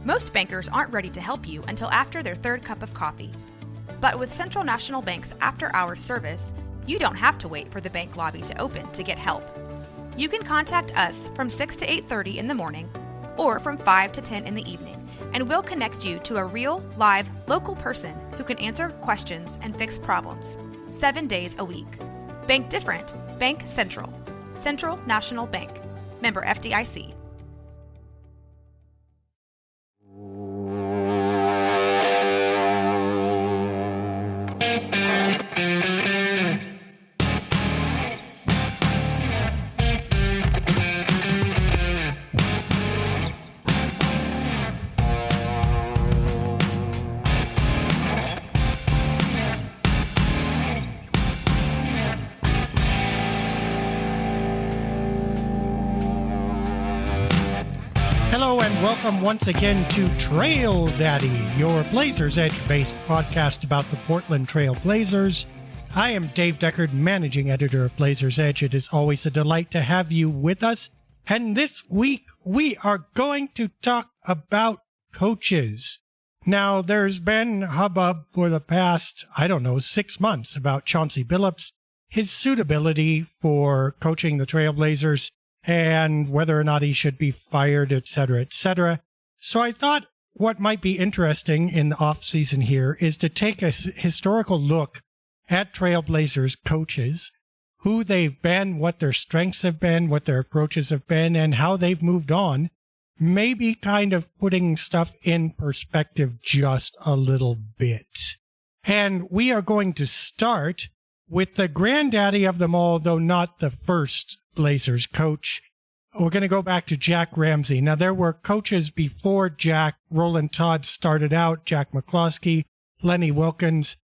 Most bankers aren't ready to help you until after their third cup of coffee. But with Central National Bank's after-hours service, you don't have to wait for the bank lobby to open to get help. You can contact us from 6 to 8:30 in the morning or from 5 to 10 in the evening, and we'll connect you to a real, live, local person who can answer questions and fix problems 7 days a week. Bank different. Bank Central. Central National Bank. Member FDIC. Hello and welcome once again to Trail Daddy, your Blazers Edge-based podcast about the Portland Trail Blazers. I am Dave Deckard, managing editor of Blazers Edge. It is always a delight to have you with us. And this week, we are going to talk about coaches. Now, there's been hubbub for the past, 6 months about Chauncey Billups, his suitability for coaching the Trailblazers, and whether or not he should be fired, etc., etc. So I thought what might be interesting in the off-season here is to take a historical look at Trailblazers coaches, who they've been, what their strengths have been, what their approaches have been, and how they've moved on, maybe kind of putting stuff in perspective just a little bit. And we are going to start with the granddaddy of them all, though not the first Blazers coach. We're going to go back to Jack Ramsay. Now, there were coaches before Jack. Roland Todd started out, Jack McCloskey, Lenny Wilkins,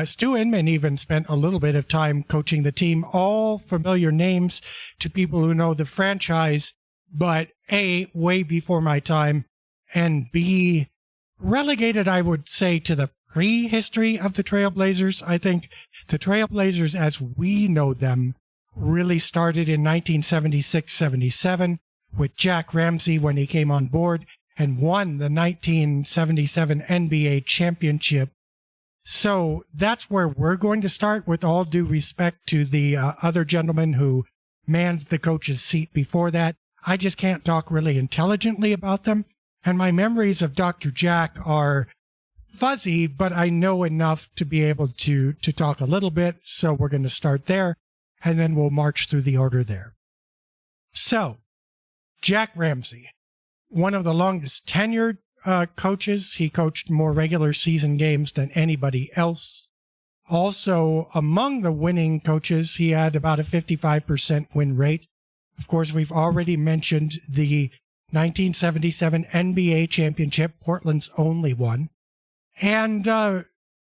Stu Inman even spent a little bit of time coaching the team. All familiar names to people who know the franchise, but A, way before my time, and B, relegated, I would say, to the prehistory of the Trailblazers. I think the Trailblazers, as we know them, really started in 1976-77 with Jack Ramsay when he came on board and won the 1977 NBA championship. So that's where we're going to start, with all due respect to the other gentleman who manned the coach's seat before that. I just can't talk really intelligently about them, and my memories of Dr. Jack are fuzzy, but I know enough to be able to talk a little bit, so we're going to start there, and then we'll march through the order there. So, Jack Ramsay, one of the longest tenured coaches. He coached more regular season games than anybody else. Also, among the winning coaches, he had about a 55% win rate. Of course, we've already mentioned the 1977 NBA championship, Portland's only one, and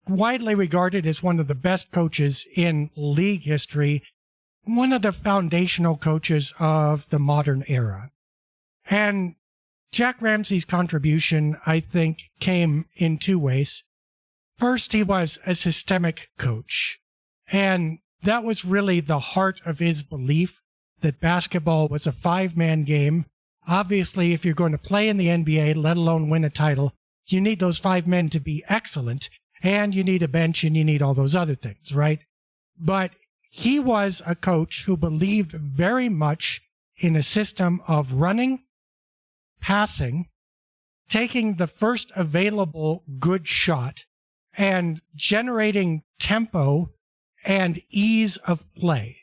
widely regarded as one of the best coaches in league history, one of the foundational coaches of the modern era. And Jack Ramsay's contribution, I think, came in two ways. First, he was a systemic coach, and that was really the heart of his belief that basketball was a five-man game. Obviously, if you're going to play in the NBA, let alone win a title, you need those five men to be excellent, and you need a bench, and you need all those other things, right? But he was a coach who believed very much in a system of running, passing, taking the first available good shot, and generating tempo and ease of play.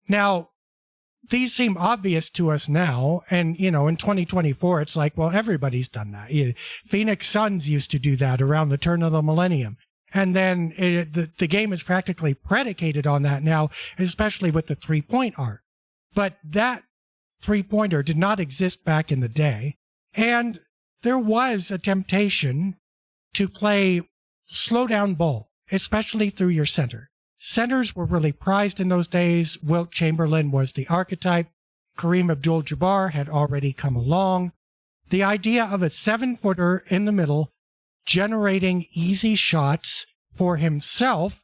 Now, these seem obvious to us now, and, in 2024, it's like, well, everybody's done that. Phoenix Suns used to do that around the turn of the millennium. And then the game is practically predicated on that now, especially with the three-point arc. But that three-pointer did not exist back in the day, and there was a temptation to play slow-down ball, especially through your center. Centers were really prized in those days. Wilt Chamberlain was the archetype. Kareem Abdul-Jabbar had already come along. The idea of a 7-footer in the middle generating easy shots for himself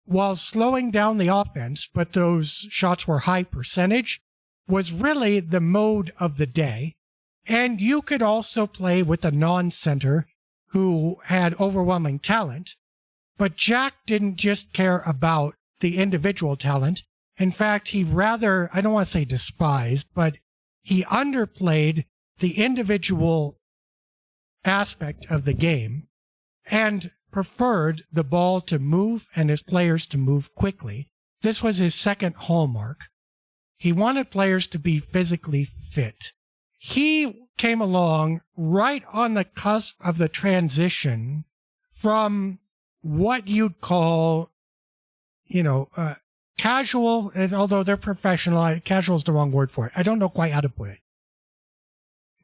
while slowing down the offense, but those shots were high percentage, was really the mode of the day. And you could also play with a non-center who had overwhelming talent. But Jack didn't just care about the individual talent. In fact, he rather, I don't want to say despised, but he underplayed the individual aspect of the game and preferred the ball to move and his players to move quickly. This was his second hallmark. He wanted players to be physically fit. He came along right on the cusp of the transition from what you'd call, casual, although they're professional, casual is the wrong word for it. I don't know quite how to put it.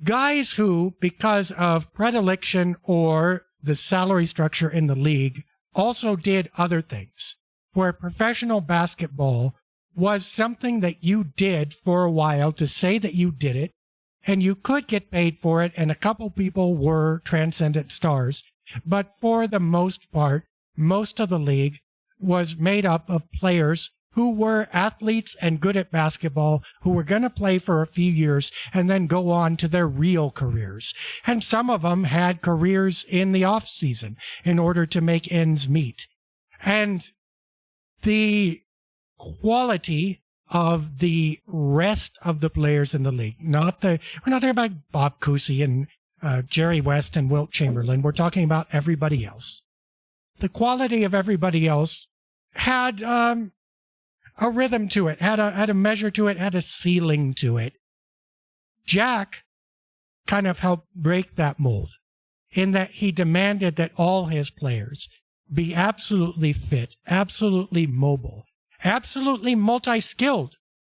Guys who, because of predilection or the salary structure in the league, also did other things, where professional basketball was something that you did for a while to say that you did it, and you could get paid for it, and a couple people were transcendent stars. But for the most part, most of the league was made up of players who were athletes and good at basketball, who were going to play for a few years and then go on to their real careers. And some of them had careers in the off season in order to make ends meet. And the quality of the rest of the players in the league, we're not talking about Bob Cousy and Jerry West and Wilt Chamberlain. We're talking about everybody else. The quality of everybody else had a rhythm to it, had a measure to it, had a ceiling to it. Jack kind of helped break that mold in that he demanded that all his players be absolutely fit, absolutely mobile, absolutely multi-skilled,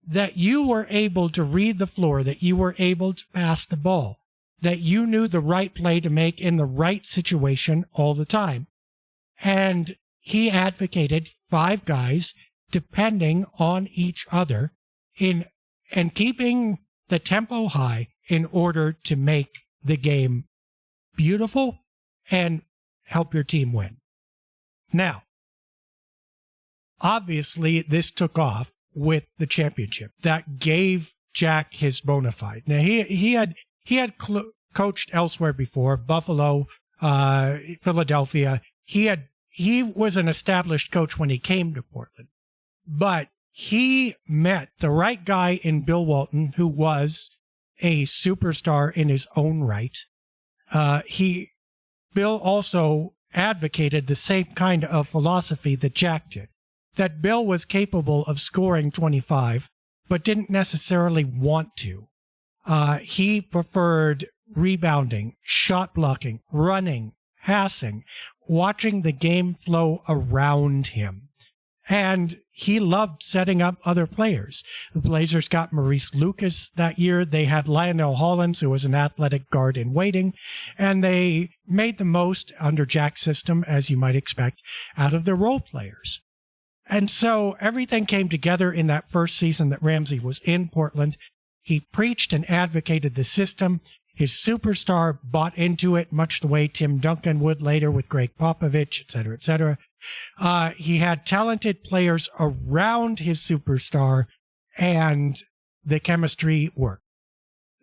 that you were able to read the floor, that you were able to pass the ball, that you knew the right play to make in the right situation all the time. And he advocated 5 guys depending on each other and keeping the tempo high in order to make the game beautiful and help your team win. Now, obviously, this took off with the championship. That gave Jack his bona fide. Now, he had coached elsewhere before, Buffalo, Philadelphia. He was an established coach when he came to Portland. But he met the right guy in Bill Walton, who was a superstar in his own right. Bill also advocated the same kind of philosophy that Jack did, that Bill was capable of scoring 25, but didn't necessarily want to. He preferred rebounding, shot blocking, running, passing, watching the game flow around him. And he loved setting up other players. The Blazers got Maurice Lucas that year. They had Lionel Hollins, who was an athletic guard in waiting. And they made the most, under Jack's system, as you might expect, out of their role players. And so everything came together in that first season that Ramsey was in Portland. He preached and advocated the system. His superstar bought into it, much the way Tim Duncan would later with Greg Popovich, et cetera, et cetera. He had talented players around his superstar, and the chemistry worked.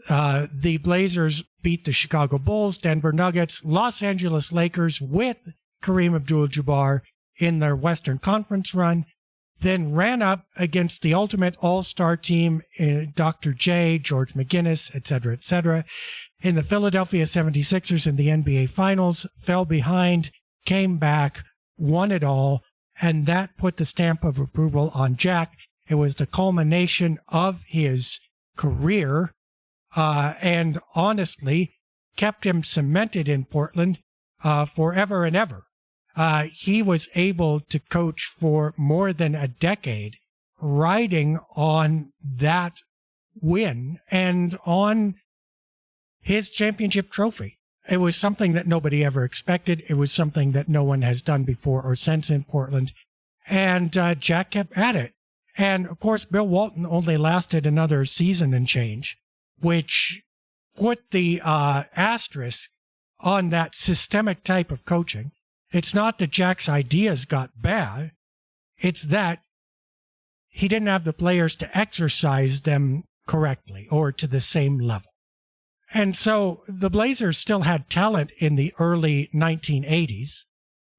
The Blazers beat the Chicago Bulls, Denver Nuggets, Los Angeles Lakers with Kareem Abdul-Jabbar in their Western Conference run, then ran up against the ultimate all-star team, Dr. J, George McGinnis, et cetera, in the Philadelphia 76ers in the NBA Finals, fell behind, came back, won it all, and that put the stamp of approval on Jack. It was the culmination of his career, and honestly kept him cemented in Portland forever and ever. He was able to coach for more than a decade, riding on that win and on his championship trophy. It was something that nobody ever expected. It was something that no one has done before or since in Portland. And Jack kept at it. And, of course, Bill Walton only lasted another season and change, which put the asterisk on that systemic type of coaching. It's not that Jack's ideas got bad. It's that he didn't have the players to exercise them correctly or to the same level. And so the Blazers still had talent in the early 1980s,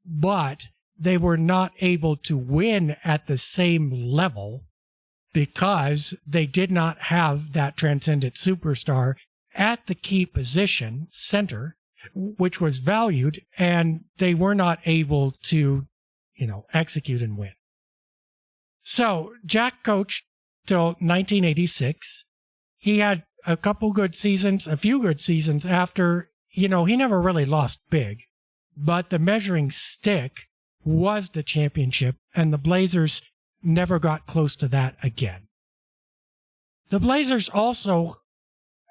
but they were not able to win at the same level because they did not have that transcendent superstar at the key position, center, which was valued, and they were not able to, execute and win. So Jack coached till 1986. He had a few good seasons after, he never really lost big, but the measuring stick was the championship, and the Blazers never got close to that again. The Blazers also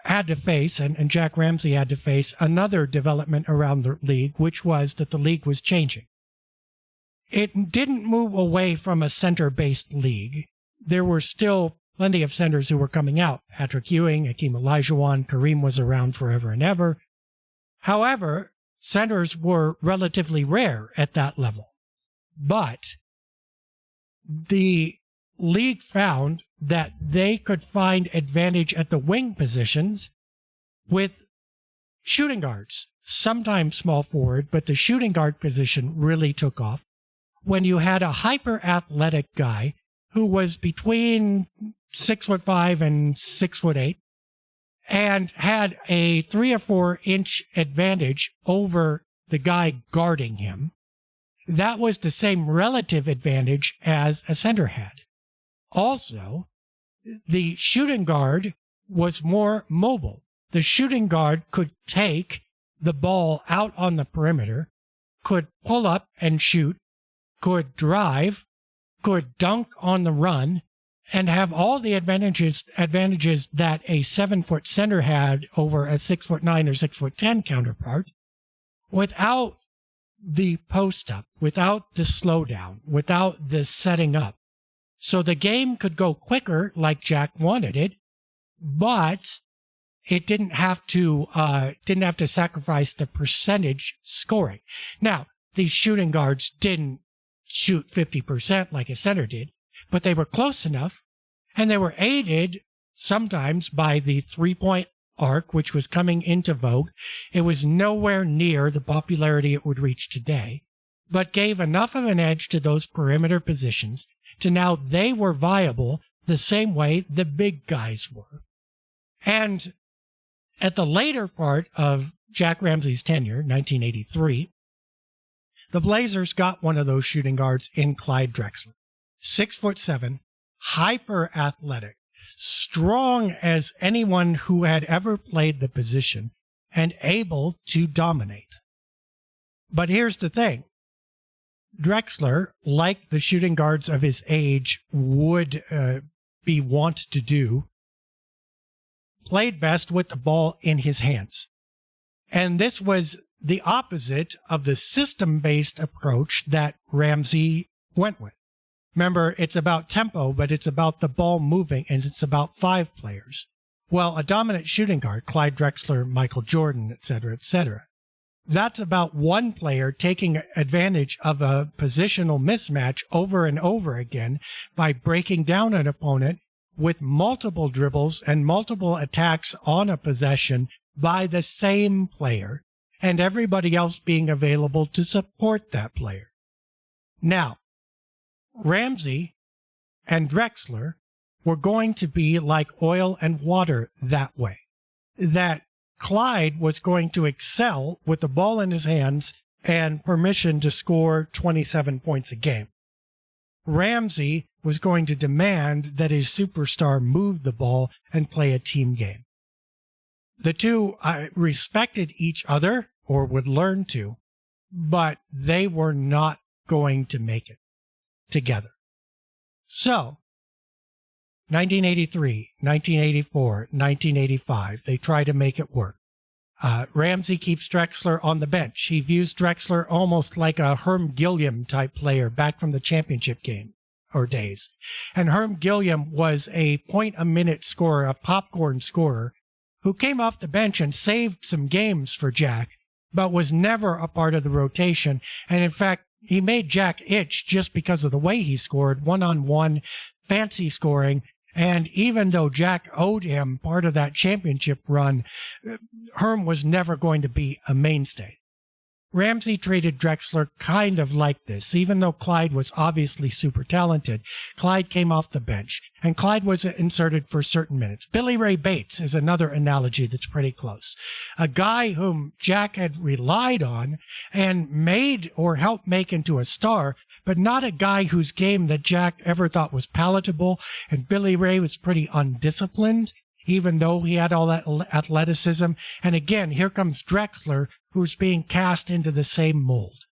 had to face, and Jack Ramsey had to face, another development around the league, which was that the league was changing. It didn't move away from a center-based league. There were still plenty of centers who were coming out. Patrick Ewing, Hakeem Olajuwon, Kareem was around forever and ever. However, centers were relatively rare at that level. But the league found that they could find advantage at the wing positions with shooting guards, sometimes small forward, but the shooting guard position really took off when you had a hyper-athletic guy who was between 6'5" and 6'8", and had a 3 or 4 inch advantage over the guy guarding him. That was the same relative advantage as a center had. Also, the shooting guard was more mobile. The shooting guard could take the ball out on the perimeter, could pull up and shoot, could drive, could dunk on the run, and have all the advantages that a 7-foot center had over a 6'9" or 6'10" counterpart, without the post up, without the slowdown, without the setting up. So the game could go quicker like Jack wanted it, but it didn't have to sacrifice the percentage scoring. Now, these shooting guards didn't shoot 50% like a center did, but they were close enough, and they were aided sometimes by the three-point arc, which was coming into vogue. It was nowhere near the popularity it would reach today, but gave enough of an edge to those perimeter positions to now they were viable the same way the big guys were. And at the later part of Jack Ramsey's tenure, 1983, the Blazers got one of those shooting guards in Clyde Drexler. 6'7", hyper athletic, strong as anyone who had ever played the position, and able to dominate. But here's the thing. Drexler, like the shooting guards of his age would be wont to do, played best with the ball in his hands. And this was the opposite of the system-based approach that Ramsey went with. Remember, it's about tempo, but it's about the ball moving, and it's about 5 players. Well, a dominant shooting guard, Clyde Drexler, Michael Jordan, etc., that's about one player taking advantage of a positional mismatch over and over again by breaking down an opponent with multiple dribbles and multiple attacks on a possession by the same player, and everybody else being available to support that player. Now, Ramsey and Drexler were going to be like oil and water that way. That Clyde was going to excel with the ball in his hands and permission to score 27 points a game. Ramsey was going to demand that his superstar move the ball and play a team game. The two respected each other, or would learn to, but they were not going to make it together. So, 1983, 1984, 1985, they try to make it work. Ramsey keeps Drexler on the bench. He views Drexler almost like a Herm Gilliam type player back from the championship game or days. And Herm Gilliam was a point-a-minute scorer, a popcorn scorer, who came off the bench and saved some games for Jack, but was never a part of the rotation. And in fact, he made Jack itch just because of the way he scored, one-on-one, fancy scoring, And even though Jack owed him part of that championship run, Herm was never going to be a mainstay. Ramsey treated Drexler kind of like this. Even though Clyde was obviously super talented, Clyde came off the bench, and Clyde was inserted for certain minutes. Billy Ray Bates is another analogy that's pretty close. A guy whom Jack had relied on and made or helped make into a star, but not a guy whose game that Jack ever thought was palatable, and Billy Ray was pretty undisciplined, even though he had all that athleticism. And again, here comes Drexler, who's being cast into the same mold.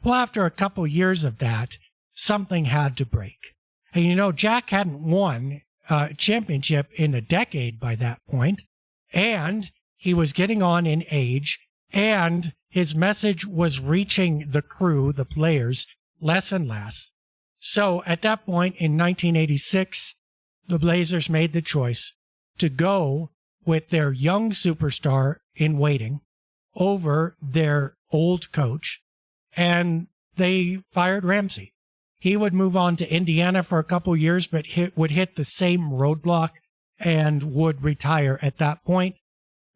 Well, after a couple years of that, something had to break. And Jack hadn't won a championship in a decade by that point, and he was getting on in age, and his message was reaching the crew, the players, less and less. So at that point in 1986, the Blazers made the choice to go with their young superstar in waiting over their old coach, and they fired Ramsey. He would move on to Indiana for a couple years, but would hit the same roadblock and would retire at that point,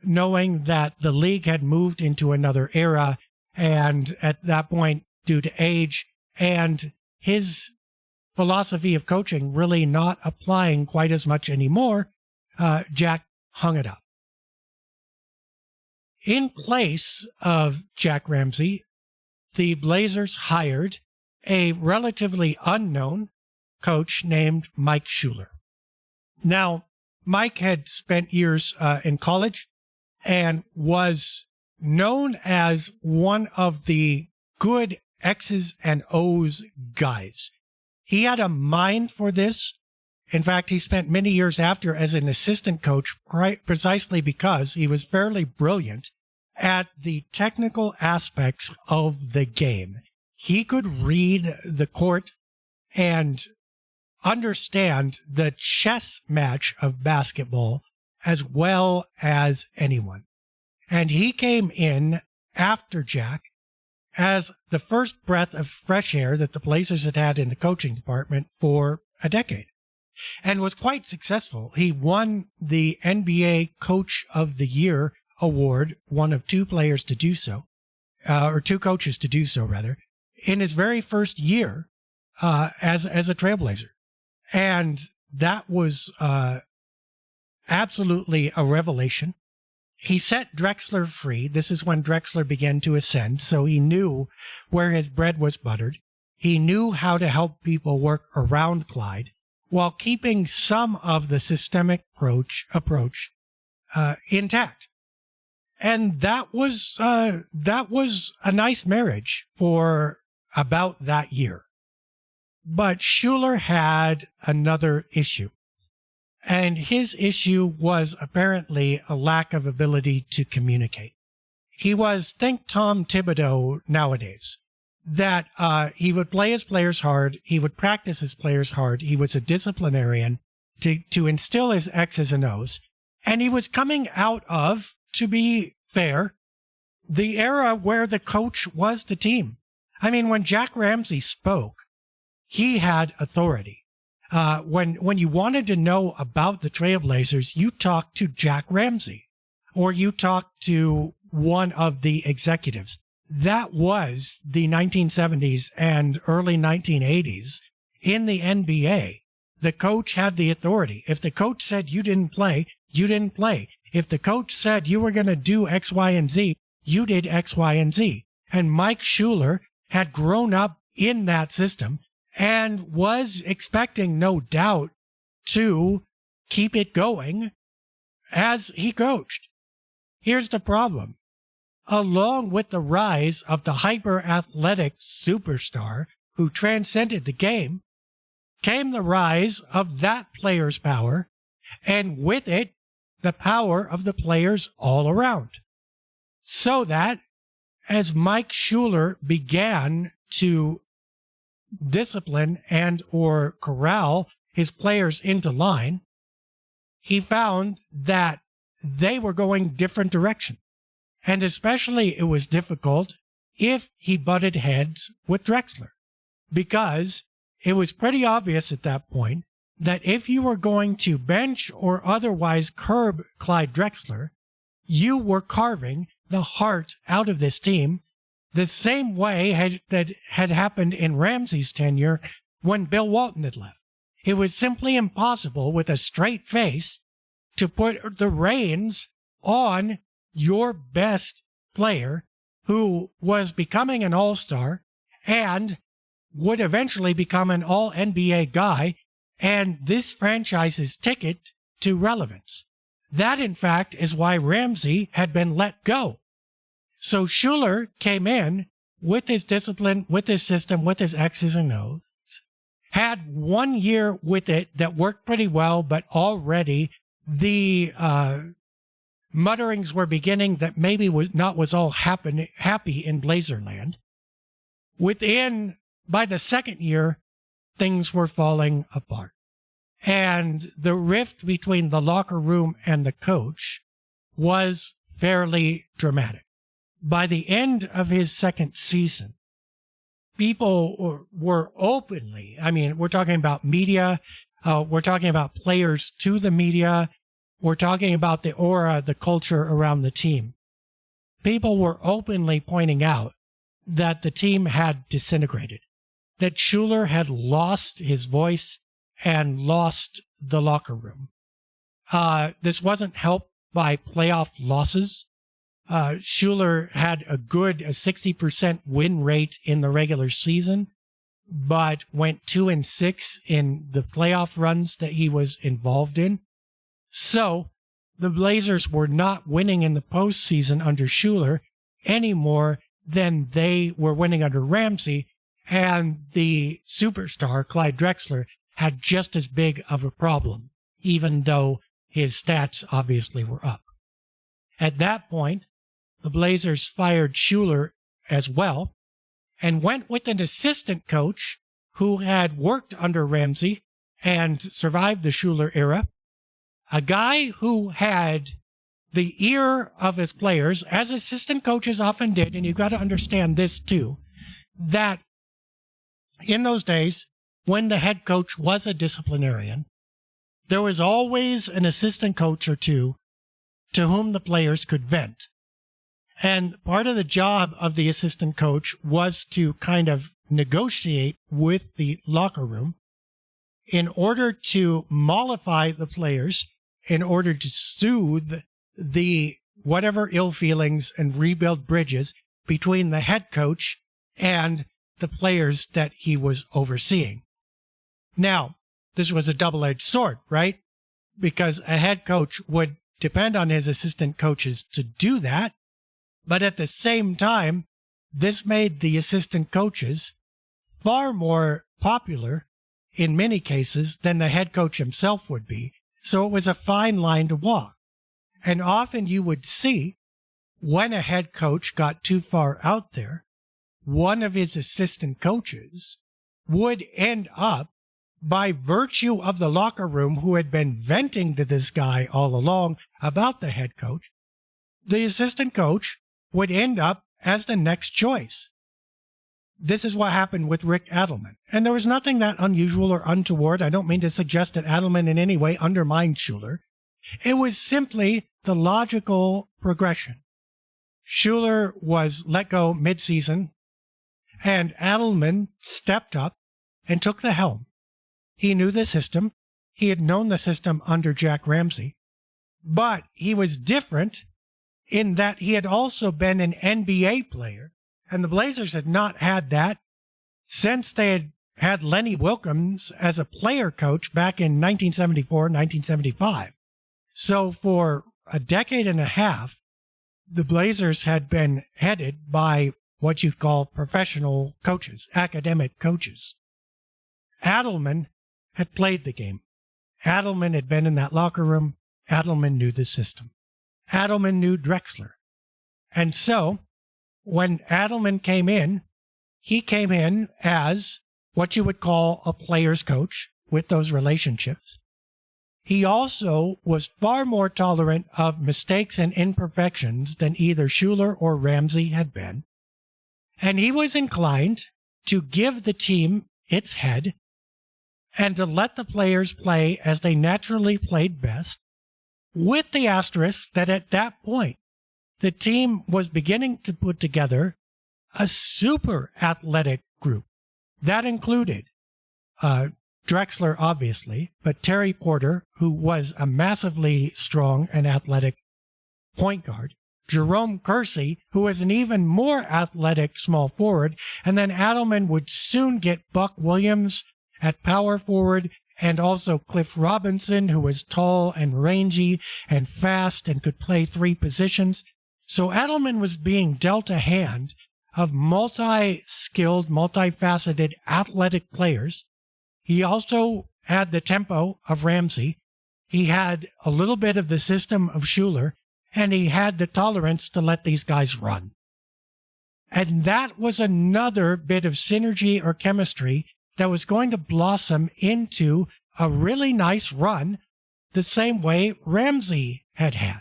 knowing that the league had moved into another era, and at that point, due to age and his philosophy of coaching really not applying quite as much anymore, Jack hung it up. In place of Jack Ramsey, the Blazers hired a relatively unknown coach named Mike Schuler. Now, Mike had spent years in college and was known as one of the good X's and O's guys. He had a mind for this. In fact, he spent many years after as an assistant coach precisely because he was fairly brilliant at the technical aspects of the game. He could read the court and understand the chess match of basketball as well as anyone. And he came in after Jack as the first breath of fresh air that the Blazers had had in the coaching department for a decade, and was quite successful. He won the NBA Coach of the Year award, one of two players to do so, or two coaches to do so, rather, in his very first year as a Trailblazer. And that was absolutely a revelation. He set Drexler free. This is when Drexler began to ascend, so he knew where his bread was buttered. He knew how to help people work around Clyde while keeping some of the systemic approach intact. And that was a nice marriage for about that year. But Schuler had another issue. And his issue was apparently a lack of ability to communicate. He was, think Tom Thibodeau nowadays, that he would play his players hard, he would practice his players hard, he was a disciplinarian to instill his X's and O's, and he was coming out of, to be fair, the era where the coach was the team. I mean, when Jack Ramsey spoke, he had authority. When you wanted to know about the Trailblazers, you talked to Jack Ramsey, or you talked to one of the executives. That was the 1970s and early 1980s in the NBA. The coach had the authority. If the coach said you didn't play, you didn't play. If the coach said you were going to do X, Y, and Z, you did X, Y, and Z. And Mike Schuler had grown up in that system and was expecting, no doubt, to keep it going as he coached. Here's the problem. Along with the rise of the hyper-athletic superstar who transcended the game, came the rise of that player's power, and with it, the power of the players all around. So that, as Mike Schuler began to discipline and or corral his players into line, he found that they were going different directions. And especially it was difficult if he butted heads with Drexler, because it was pretty obvious at that point that if you were going to bench or otherwise curb Clyde Drexler, you were carving the heart out of this team, the same way that had happened in Ramsey's tenure when Bill Walton had left. It was simply impossible with a straight face to put the reins on your best player who was becoming an all-star and would eventually become an all-NBA guy and this franchise's ticket to relevance. That, in fact, is why Ramsey had been let go. So Schuler came in with his discipline, with his system, with his X's and O's, had 1 year with it that worked pretty well, but already the mutterings were beginning that maybe was all happy in Blazerland. By the second year, things were falling apart. And the rift between the locker room and the coach was fairly dramatic. By the end of his second season, people were openly, we're talking about media, we're talking about players to the media, we're talking about the aura, the culture around the team. People were openly pointing out that the team had disintegrated, that Schuler had lost his voice and lost the locker room. This wasn't helped by playoff losses. Schuler had a 60% win rate in the regular season, but went 2-6 in the playoff runs that he was involved in. So the Blazers were not winning in the postseason under Schuler any more than they were winning under Ramsey, and the superstar, Clyde Drexler, had just as big of a problem, even though his stats obviously were up. At that point, the Blazers fired Schuler as well and went with an assistant coach who had worked under Ramsey and survived the Schuler era, a guy who had the ear of his players, as assistant coaches often did, and you've got to understand this too, that in those days, when the head coach was a disciplinarian, there was always an assistant coach or two to whom the players could vent. And part of the job of the assistant coach was to kind of negotiate with the locker room in order to mollify the players, in order to soothe the whatever ill feelings and rebuild bridges between the head coach and the players that he was overseeing. Now, this was a double-edged sword, right? Because a head coach would depend on his assistant coaches to do that, but at the same time, this made the assistant coaches far more popular in many cases than the head coach himself would be. So it was a fine line to walk. And often you would see when a head coach got too far out there, one of his assistant coaches would end up, by virtue of the locker room who had been venting to this guy all along about the head coach, the assistant coach would end up as the next choice. This is what happened with Rick Adelman. And there was nothing that unusual or untoward. I don't mean to suggest that Adelman in any way undermined Schuler. It was simply the logical progression. Schuler was let go mid-season, and Adelman stepped up and took the helm. He knew the system. He had known the system under Jack Ramsey. But he was different in that he had also been an NBA player, and the Blazers had not had that since they had had Lenny Wilkens as a player coach back in 1974, 1975. So for a decade and a half, the Blazers had been headed by what you call professional coaches, academic coaches. Adelman had played the game. Adelman had been in that locker room. Adelman knew the system. Adelman knew Drexler. And so, when Adelman came in, he came in as what you would call a player's coach with those relationships. He also was far more tolerant of mistakes and imperfections than either Schuler or Ramsey had been. And he was inclined to give the team its head and to let the players play as they naturally played best, with the asterisk that at that point, the team was beginning to put together a super athletic group. That included Drexler, obviously, but Terry Porter, who was a massively strong and athletic point guard, Jerome Kersey, who was an even more athletic small forward, and then Adelman would soon get Buck Williams at power forward, and also Cliff Robinson, who was tall and rangy and fast and could play three positions. So Adelman was being dealt a hand of multi-skilled, multifaceted athletic players. He also had the tempo of Ramsey. He had a little bit of the system of Schuler, and he had the tolerance to let these guys run. And that was another bit of synergy or chemistry that was going to blossom into a really nice run, the same way Ramsey had had.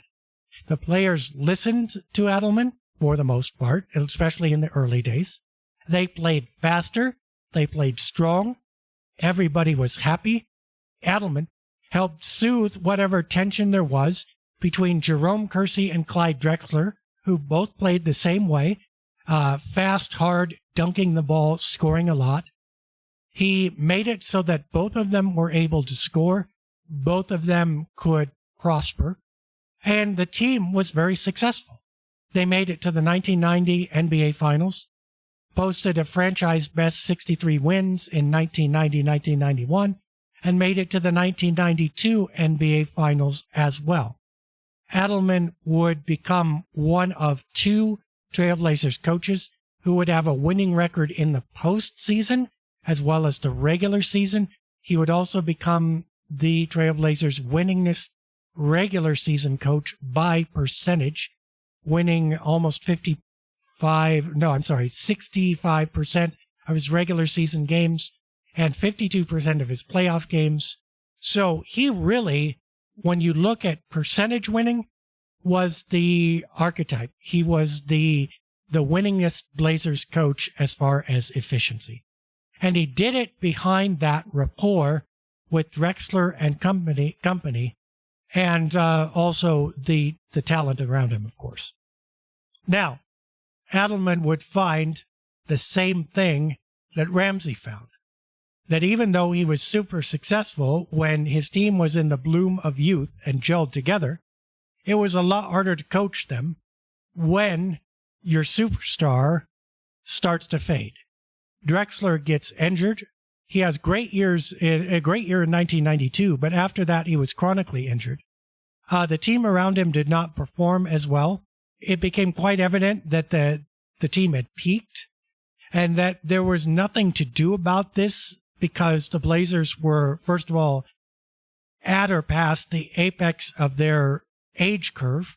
The players listened to Adelman for the most part, especially in the early days. They played faster. They played strong. Everybody was happy. Adelman helped soothe whatever tension there was between Jerome Kersey and Clyde Drexler, who both played the same way, fast, hard, dunking the ball, scoring a lot. He made it so that both of them were able to score. Both of them could prosper. And the team was very successful. They made it to the 1990 NBA Finals, posted a franchise-best 63 wins in 1990-1991, and made it to the 1992 NBA Finals as well. Adelman would become one of two Trailblazers coaches who would have a winning record in the postseason as well as the regular season. He would also become the Trailblazers' winningest regular season coach by percentage, winning almost 65% of his regular season games and 52% of his playoff games. So he really, when you look at percentage winning, was the archetype. He was the winningest Blazers coach as far as efficiency. And he did it behind that rapport with Drexler and company, and also the talent around him, of course. Now, Adelman would find the same thing that Ramsey found, that even though he was super successful when his team was in the bloom of youth and gelled together, it was a lot harder to coach them when your superstar starts to fade. Drexler gets injured. He has a great year in 1992, but after that he was chronically injured. The team around him did not perform as well. It became quite evident that the team had peaked and that there was nothing to do about this because the Blazers were, first of all, at or past the apex of their age curve.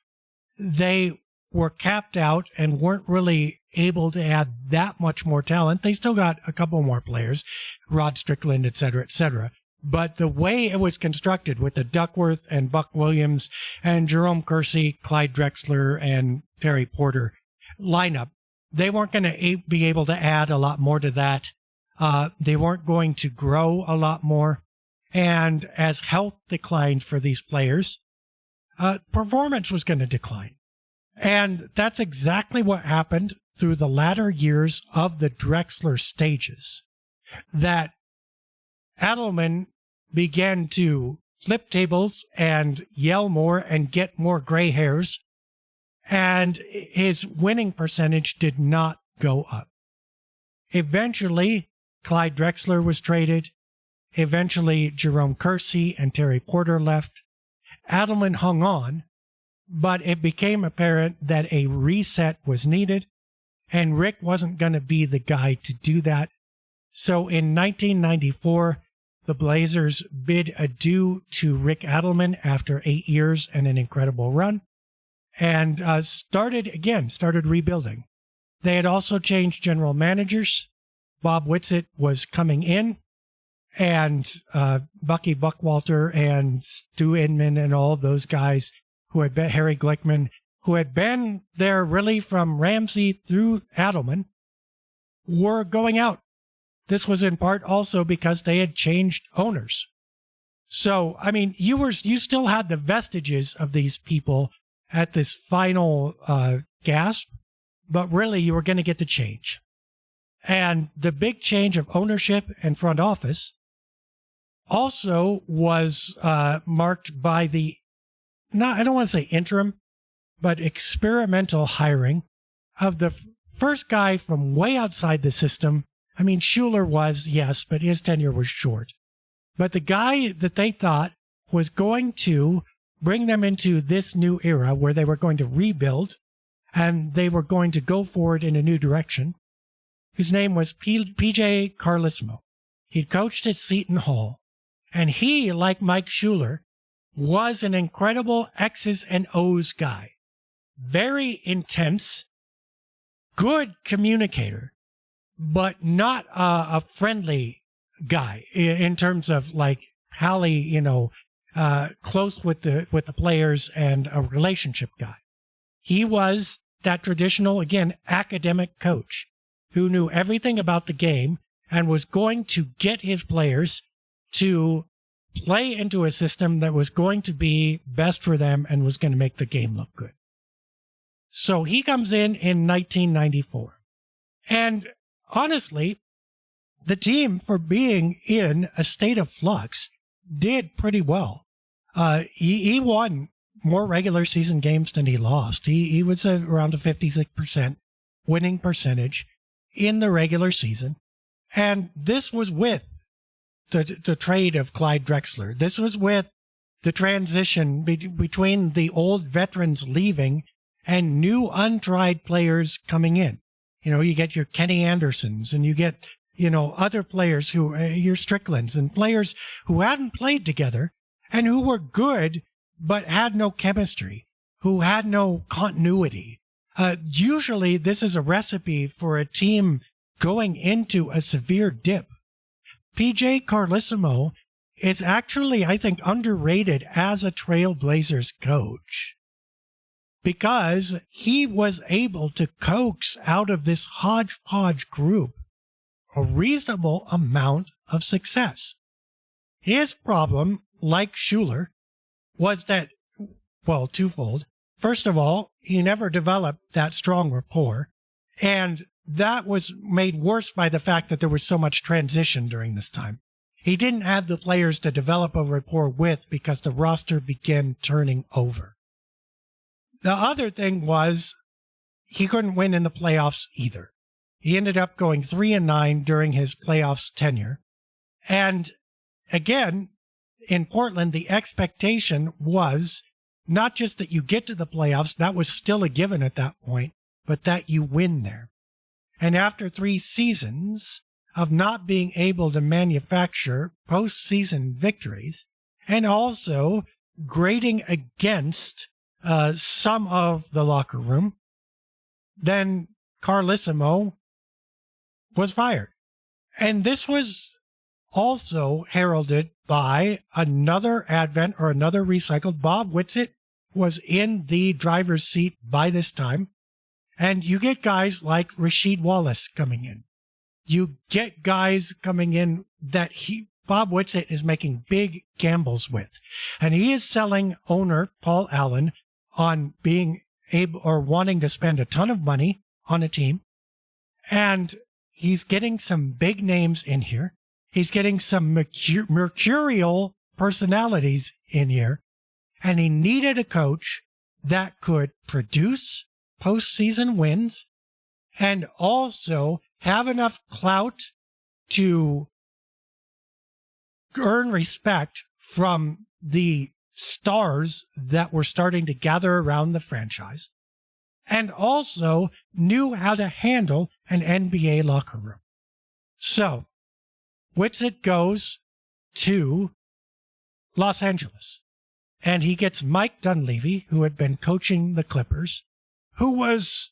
They were capped out and weren't really able to add that much more talent. They still got a couple more players, Rod Strickland, et cetera, but the way it was constructed with the Duckworth and Buck Williams and Jerome Kersey, Clyde Drexler, and Terry Porter lineup, they weren't going to be able to add a lot more to that. They weren't going to grow a lot more. And as health declined for these players, performance was going to decline. And that's exactly what happened through the latter years of the Drexler stages, that Adelman began to flip tables and yell more and get more gray hairs, and his winning percentage did not go up. Eventually, Clyde Drexler was traded. Eventually, Jerome Kersey and Terry Porter left. Adelman hung on, but it became apparent that a reset was needed, and Rick wasn't going to be the guy to do that. So in 1994, the Blazers bid adieu to Rick Adelman after 8 years and an incredible run, and started rebuilding. They had also changed general managers. Bob Whitsitt was coming in, and Bucky Buckwalter and Stu Inman and all those guys who had been, Harry Glickman, who had been there really from Ramsey through Adelman, were going out. this was in part also because they had changed owners. So, I mean, you still had the vestiges of these people at this final gasp, but really you were going to get the change. And the big change of ownership and front office also was marked by I don't want to say interim, but experimental hiring of the first guy from way outside the system. I mean, Schuler was, yes, but his tenure was short. But the guy that they thought was going to bring them into this new era where they were going to rebuild and they were going to go forward in a new direction, his name was PJ Carlesimo. He coached at Seton Hall, and he, like Mike Schuler, was an incredible X's and O's guy. Very intense, good communicator, but not a friendly guy in terms of like Hallie, close with the players and a relationship guy. He was that traditional, again, academic coach who knew everything about the game and was going to get his players to play into a system that was going to be best for them and was going to make the game look good. So he comes in 1994. And honestly, the team, for being in a state of flux, did pretty well. He won more regular season games than he lost. He was around a 56% winning percentage in the regular season. And this was with the trade of Clyde Drexler. This was with the transition between the old veterans leaving and new untried players coming in. You get your Kenny Andersons and you get, other players who, your Stricklands and players who hadn't played together and who were good, but had no chemistry, who had no continuity. Usually this is a recipe for a team going into a severe dip. PJ Carlesimo is actually, I think, underrated as a Trailblazers coach because he was able to coax out of this hodgepodge group a reasonable amount of success. His problem, like Schuler, was that, twofold. First of all, he never developed that strong rapport, and that was made worse by the fact that there was so much transition during this time. He didn't have the players to develop a rapport with because the roster began turning over. The other thing was he couldn't win in the playoffs either. He ended up going 3-9 during his playoffs tenure. And again, in Portland, the expectation was not just that you get to the playoffs, that was still a given at that point, but that you win there. And after 3 seasons of not being able to manufacture postseason victories and also grading against some of the locker room, then Carlesimo was fired. And this was also heralded by another advent or another recycled. Bob Whitsitt was in the driver's seat by this time. And you get guys like Rasheed Wallace coming in. You get guys coming in that Bob Whitsitt is making big gambles with. And he is selling owner Paul Allen on being able or wanting to spend a ton of money on a team. And he's getting some big names in here. He's getting some mercurial personalities in here. And he needed a coach that could produce postseason wins and also have enough clout to earn respect from the stars that were starting to gather around the franchise, and also knew how to handle an NBA locker room. So Whitsitt goes to Los Angeles, and he gets Mike Dunleavy, who had been coaching the Clippers, who was,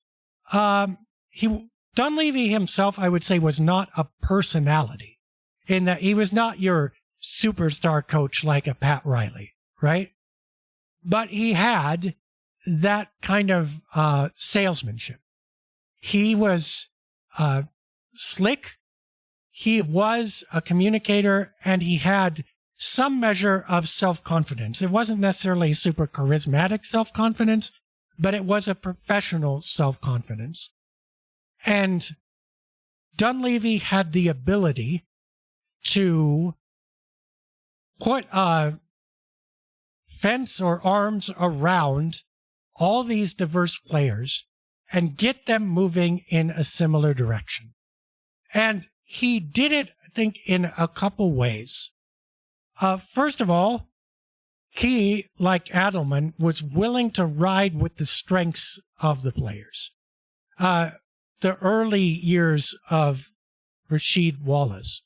Dunleavy himself, I would say, was not a personality, in that he was not your superstar coach like a Pat Riley, right? But he had that kind of salesmanship. He was slick. he was a communicator and he had some measure of self-confidence. It wasn't necessarily super charismatic self-confidence, but it was a professional self-confidence. And Dunleavy had the ability to put a fence or arms around all these diverse players and get them moving in a similar direction. And he did it, I think, in a couple ways. First of all, he, like Adelman, was willing to ride with the strengths of the players. The early years of Rasheed Wallace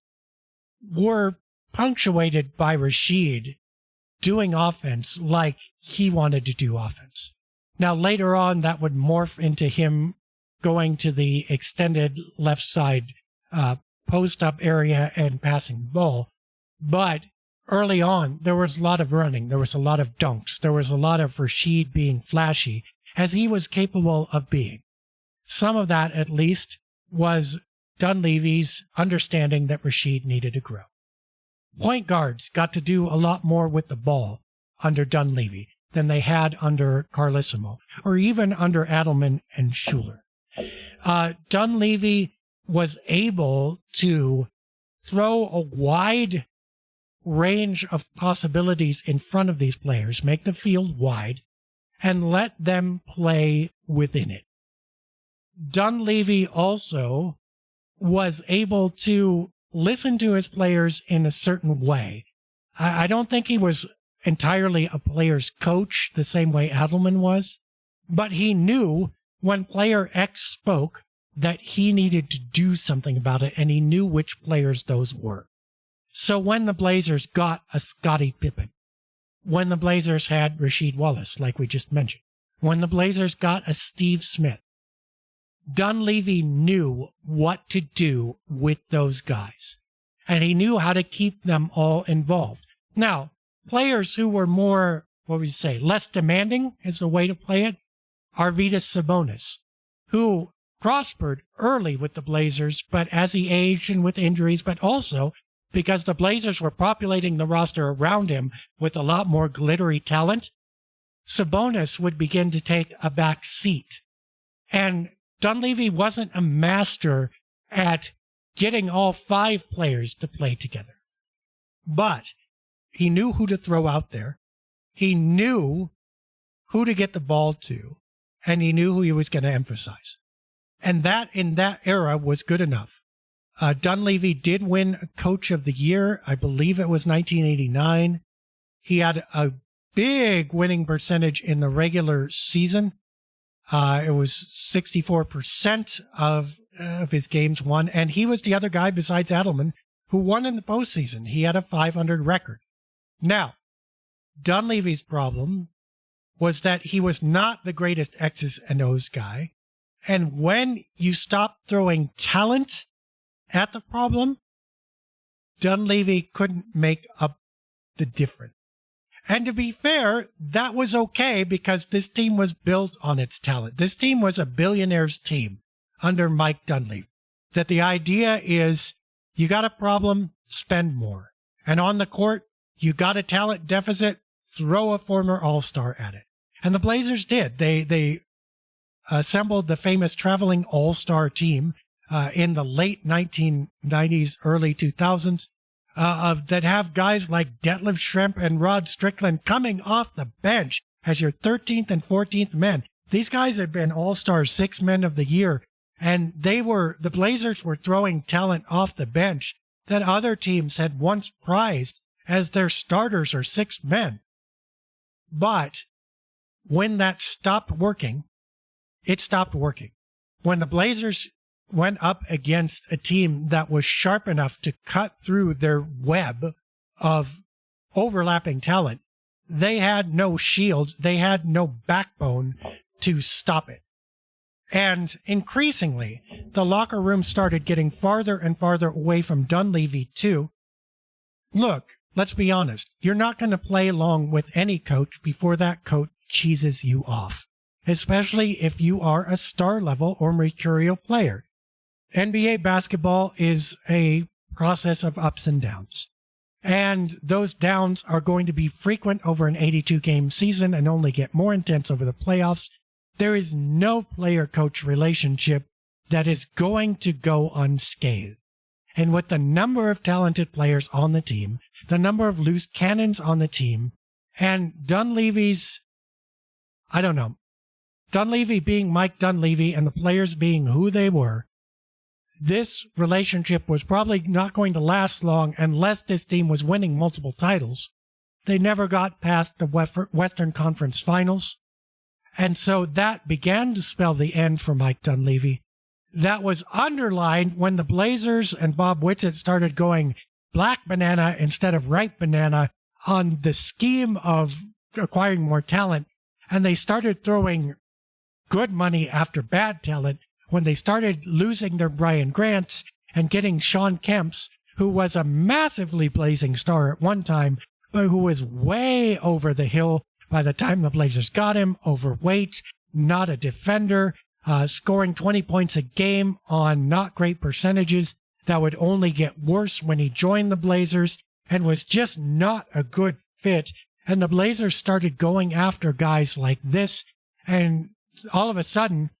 were punctuated by Rasheed doing offense like he wanted to do offense. Now, later on, that would morph into him going to the extended left side post-up area and passing the ball. But early on, there was a lot of running. There was a lot of dunks. There was a lot of Rasheed being flashy, as he was capable of being. Some of that, at least, was Dunleavy's understanding that Rasheed needed to grow. Point guards got to do a lot more with the ball under Dunleavy than they had under Carlissimo, or even under Adelman and Schuler. Dunleavy was able to throw a wide range of possibilities in front of these players, make the field wide, and let them play within it. Dunleavy also was able to listen to his players in a certain way. I don't think he was entirely a player's coach the same way Adelman was, but he knew when player X spoke that he needed to do something about it, and he knew which players those were. So when the Blazers got a Scottie Pippen, when the Blazers had Rasheed Wallace, like we just mentioned, when the Blazers got a Steve Smith, Dunleavy knew what to do with those guys, and he knew how to keep them all involved. Now, players who were more, less demanding is the way to play it, Arvydas Sabonis, who prospered early with the Blazers, but as he aged and with injuries, but also because the Blazers were populating the roster around him with a lot more glittery talent, Sabonis would begin to take a back seat. And Dunleavy wasn't a master at getting all five players to play together. But he knew who to throw out there. He knew who to get the ball to. And he knew who he was going to emphasize. And that, in that era, was good enough. Dunleavy did win Coach of the Year. I believe it was 1989. He had a big winning percentage in the regular season. It was 64% of his games won, and he was the other guy besides Adelman who won in the postseason. He had a .500 record. Now, Dunleavy's problem was that he was not the greatest X's and O's guy, and when you stop throwing talent at the problem, Dunleavy couldn't make up the difference. And to be fair, that was okay because this team was built on its talent. This team was a billionaire's team under Mike Dunleavy. That the idea is you got a problem, spend more. And on the court, you got a talent deficit, throw a former All-Star at it. And the Blazers did. They assembled the famous traveling All-Star team in the late 1990s, early 2000s. That have guys like Detlef Schrempf and Rod Strickland coming off the bench as your 13th and 14th men. These guys had been All-Star 6 Men of the Year, and the Blazers were throwing talent off the bench that other teams had once prized as their starters or 6 men. But when that stopped working, it stopped working. When the Blazers went up against a team that was sharp enough to cut through their web of overlapping talent, they had no shield, they had no backbone to stop it. And increasingly, the locker room started getting farther and farther away from Dunleavy too. Look, let's be honest, you're not going to play long with any coach before that coach cheeses you off, especially if you are a star level or mercurial player. NBA basketball is a process of ups and downs. And those downs are going to be frequent over an 82-game season and only get more intense over the playoffs. There is no player-coach relationship that is going to go unscathed. And with the number of talented players on the team, the number of loose cannons on the team, and Dunleavy's, I don't know, Dunleavy being Mike Dunleavy and the players being who they were, this relationship was probably not going to last long unless this team was winning multiple titles. They never got past the Western Conference Finals. And so that began to spell the end for Mike Dunleavy. That was underlined when the Blazers and Bob Whitsitt started going black banana instead of ripe banana on the scheme of acquiring more talent. And they started throwing good money after bad talent when they started losing their Brian Grants and getting Sean Kemps, who was a massively blazing star at one time, but who was way over the hill by the time the Blazers got him, overweight, not a defender, scoring 20 points a game on not great percentages that would only get worse when he joined the Blazers, and was just not a good fit. And the Blazers started going after guys like this, and all of a sudden,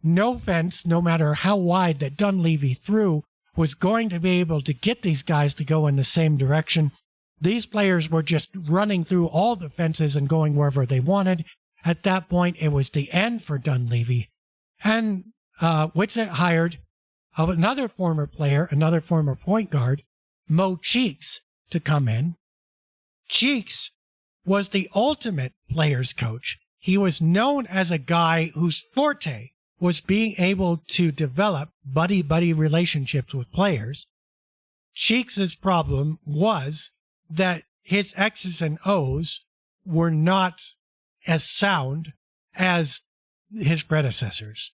no fence, no matter how wide that Dunleavy threw, was going to be able to get these guys to go in the same direction. These players were just running through all the fences and going wherever they wanted. At that point, it was the end for Dunleavy. And Whitsitt hired another former player, another former point guard, Mo Cheeks, to come in. Cheeks was the ultimate players coach. He was known as a guy whose forte was being able to develop buddy-buddy relationships with players. Cheeks' problem was that his X's and O's were not as sound as his predecessors.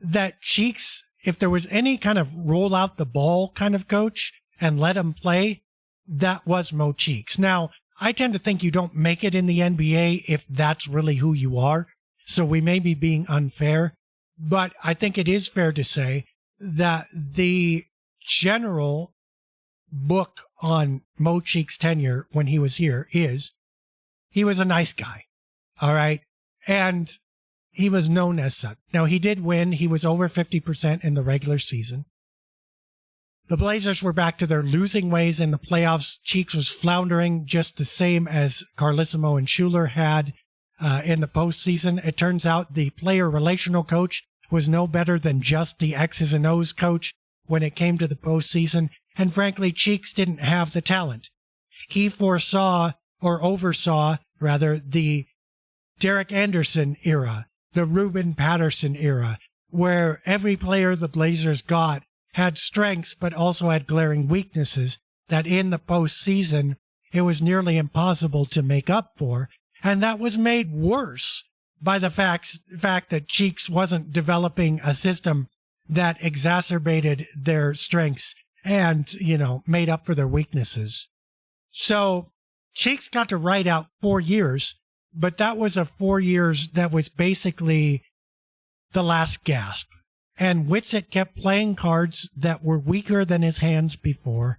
That Cheeks, if there was any kind of roll out the ball kind of coach and let him play, that was Mo Cheeks. Now, I tend to think you don't make it in the NBA if that's really who you are, so we may be being unfair. But I think it is fair to say that the general book on Mo Cheeks' tenure when he was here is he was a nice guy, all right? And he was known as such. Now, he did win. He was over 50% in the regular season. The Blazers were back to their losing ways in the playoffs. Cheeks was floundering just the same as Carlissimo and Schuler had in the postseason. It turns out the player relational coach was no better than just the X's and O's coach when it came to the postseason. And frankly, Cheeks didn't have the talent. He oversaw the Derek Anderson era, the Ruben Patterson era, where every player the Blazers got had strengths but also had glaring weaknesses that in the postseason it was nearly impossible to make up for. And that was made worse by the fact that Cheeks wasn't developing a system that exacerbated their strengths and, made up for their weaknesses. So Cheeks got to ride out 4 years, but that was a 4 years that was basically the last gasp. And Whitsitt kept playing cards that were weaker than his hands before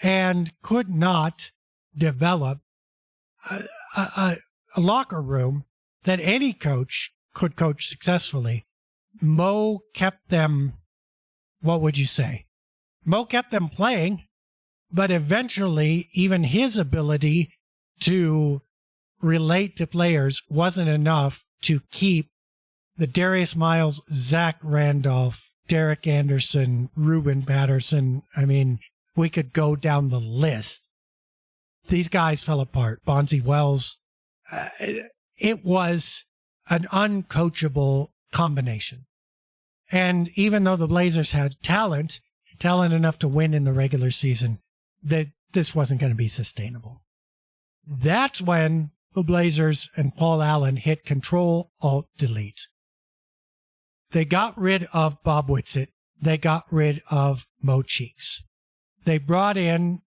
and could not develop a locker room that any coach could coach successfully. Mo kept them, what would you say? Mo kept them playing, but eventually even his ability to relate to players wasn't enough to keep the Darius Miles, Zach Randolph, Derek Anderson, Ruben Patterson. I mean, we could go down the list. These guys fell apart. Bonzi Wells. It was an uncoachable combination. And even though the Blazers had talent enough to win in the regular season, that this wasn't going to be sustainable. That's when the Blazers and Paul Allen hit Control, Alt, Delete. They got rid of Bob Whitsitt. They got rid of Mo Cheeks. They brought in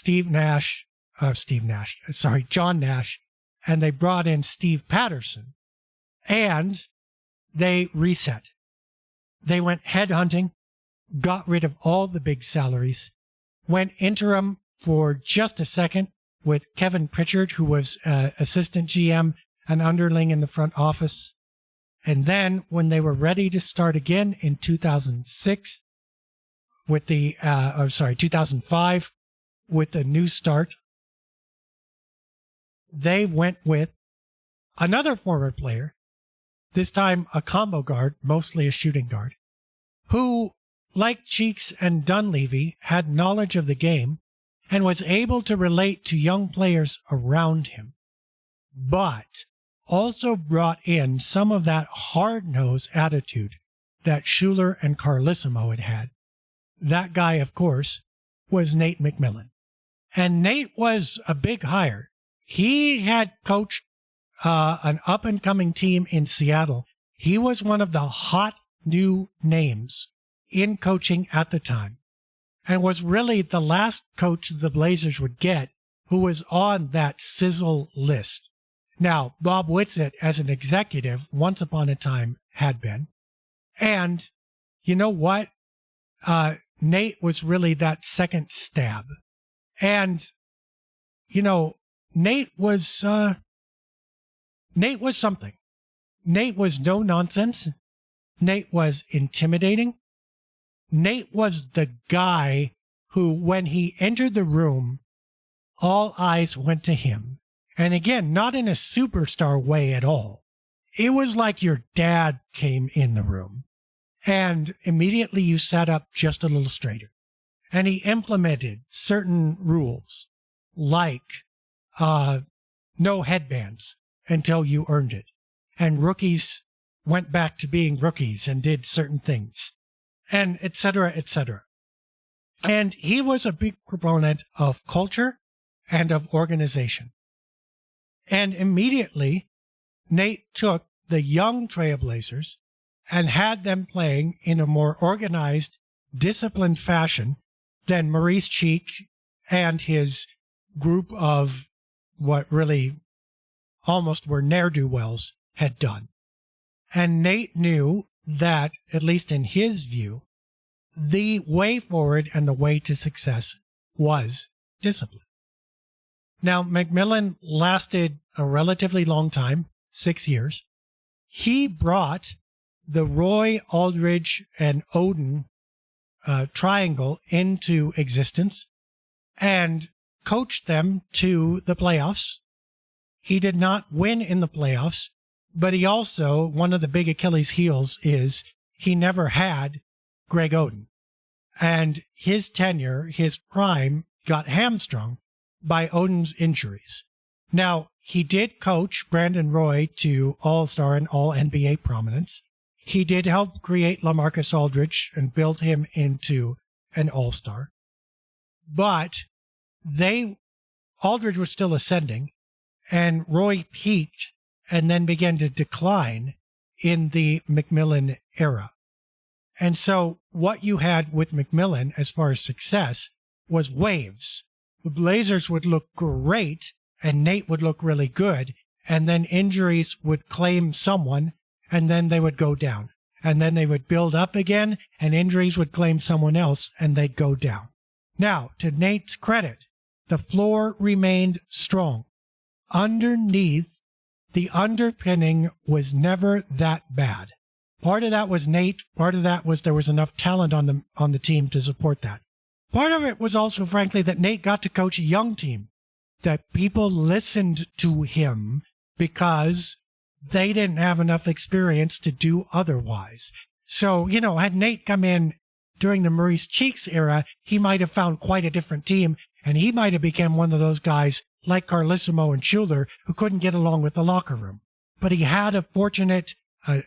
John Nash, and they brought in Steve Patterson. And they reset. They went headhunting, got rid of all the big salaries, went interim for just a second with Kevin Pritchard, who was assistant GM, an underling in the front office. And then when they were ready to start again in 2006, with 2005, with a new start, they went with another forward player, this time a combo guard, mostly a shooting guard, who, like Cheeks and Dunleavy, had knowledge of the game and was able to relate to young players around him, but also brought in some of that hard-nosed attitude that Schuler and Carlissimo had had. That guy, of course, was Nate McMillan. And Nate was a big hire. He had coached an up-and-coming team in Seattle. He was one of the hot new names in coaching at the time, and was really the last coach the Blazers would get who was on that sizzle list. Now, Bob Whitsitt, as an executive, once upon a time had been. And you know what? Nate was really that second stab. And, you know, Nate was something. Nate was no nonsense. Nate was intimidating. Nate was the guy who, when he entered the room, all eyes went to him. And again, not in a superstar way at all. It was like your dad came in the room. And immediately you sat up just a little straighter. And he implemented certain rules, like no headbands until you earned it. And rookies went back to being rookies and did certain things, and et cetera, et cetera. And he was a big proponent of culture and of organization. And immediately, Nate took the young Trailblazers and had them playing in a more organized, disciplined fashion than Maurice Cheek and his group of what really almost were ne'er-do-wells had done. And Nate knew that, at least in his view, the way forward and the way to success was discipline. Now, McMillan lasted a relatively long time, 6 years. He brought the Roy, Aldridge, and Oden triangle into existence and coached them to the playoffs. He did not win in the playoffs, but he also, one of the big Achilles heels is he never had Greg Oden. And his tenure, his prime, got hamstrung by Oden's injuries. Now, he did coach Brandon Roy to All-Star and All-NBA prominence. He did help create LaMarcus Aldridge and build him into an All-Star. But Aldridge was still ascending, and Roy peaked and then began to decline in the McMillan era. And so what you had with McMillan as far as success was waves. The Blazers would look great and Nate would look really good, and then injuries would claim someone, and then they would go down. And then they would build up again, and injuries would claim someone else, and they'd go down. Now, to Nate's credit, the floor remained strong. Underneath, the underpinning was never that bad. Part of that was Nate. Part of that was there was enough talent on the team to support that. Part of it was also, frankly, that Nate got to coach a young team, that people listened to him because they didn't have enough experience to do otherwise. So, had Nate come in during the Maurice Cheeks era, he might have found quite a different team, and he might have become one of those guys like Carlissimo and Schuler who couldn't get along with the locker room. But he had a fortunate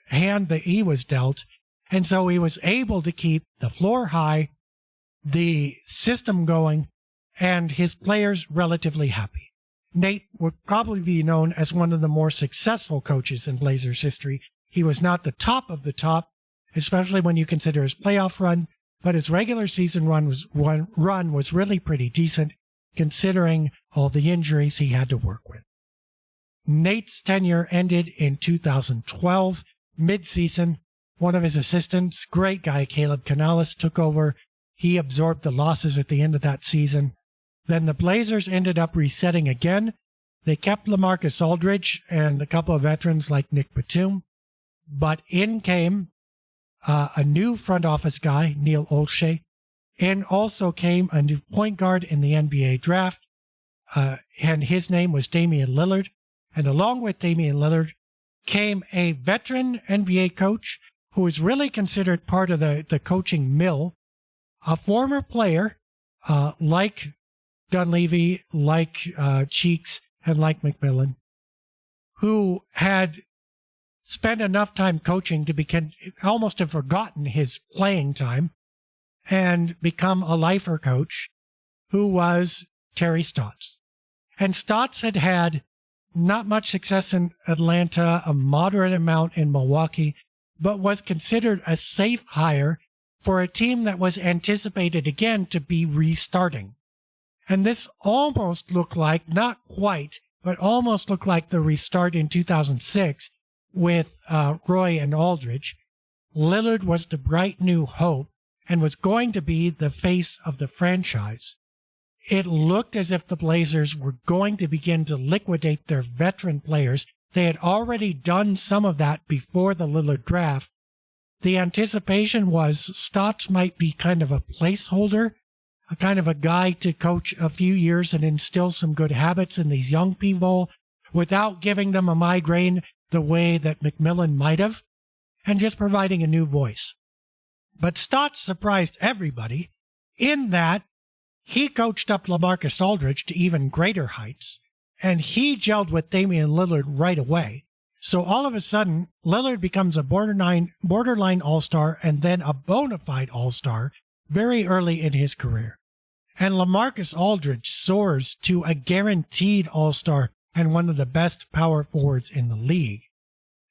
hand that he was dealt, and so he was able to keep the floor high, the system going, and his players relatively happy. Nate would probably be known as one of the more successful coaches in Blazers history. He was not the top of the top, especially when you consider his playoff run, but his regular season run was really pretty decent, considering all the injuries he had to work with. Nate's tenure ended in 2012. Mid-season, one of his assistants, great guy, Caleb Canales, took over. He absorbed the losses at the end of that season. Then the Blazers ended up resetting again. They kept LaMarcus Aldridge and a couple of veterans like Nick Batum. But in came a new front office guy, Neil Olshey. And also came a new point guard in the NBA draft. And his name was Damian Lillard. And along with Damian Lillard came a veteran NBA coach who was really considered part of the coaching mill, a former player like Dunleavy, like Cheeks, and like McMillan, who had spent enough time coaching to almost have forgotten his playing time and become a lifer coach, who was Terry Stotts. And Stotts had not much success in Atlanta, a moderate amount in Milwaukee, but was considered a safe hire for a team that was anticipated again to be restarting. And this almost looked like, not quite, but almost looked like the restart in 2006 with Roy and Aldridge. Lillard was the bright new hope and was going to be the face of the franchise. It looked as if the Blazers were going to begin to liquidate their veteran players. They had already done some of that before the Lillard draft. The anticipation was Stotts might be kind of a placeholder, a kind of a guy to coach a few years and instill some good habits in these young people without giving them a migraine the way that McMillan might have, and just providing a new voice. But Stotts surprised everybody in that he coached up LaMarcus Aldridge to even greater heights, and he gelled with Damian Lillard right away. So all of a sudden, Lillard becomes a borderline all-star and then a bona fide all-star very early in his career. And LaMarcus Aldridge soars to a guaranteed all-star and one of the best power forwards in the league.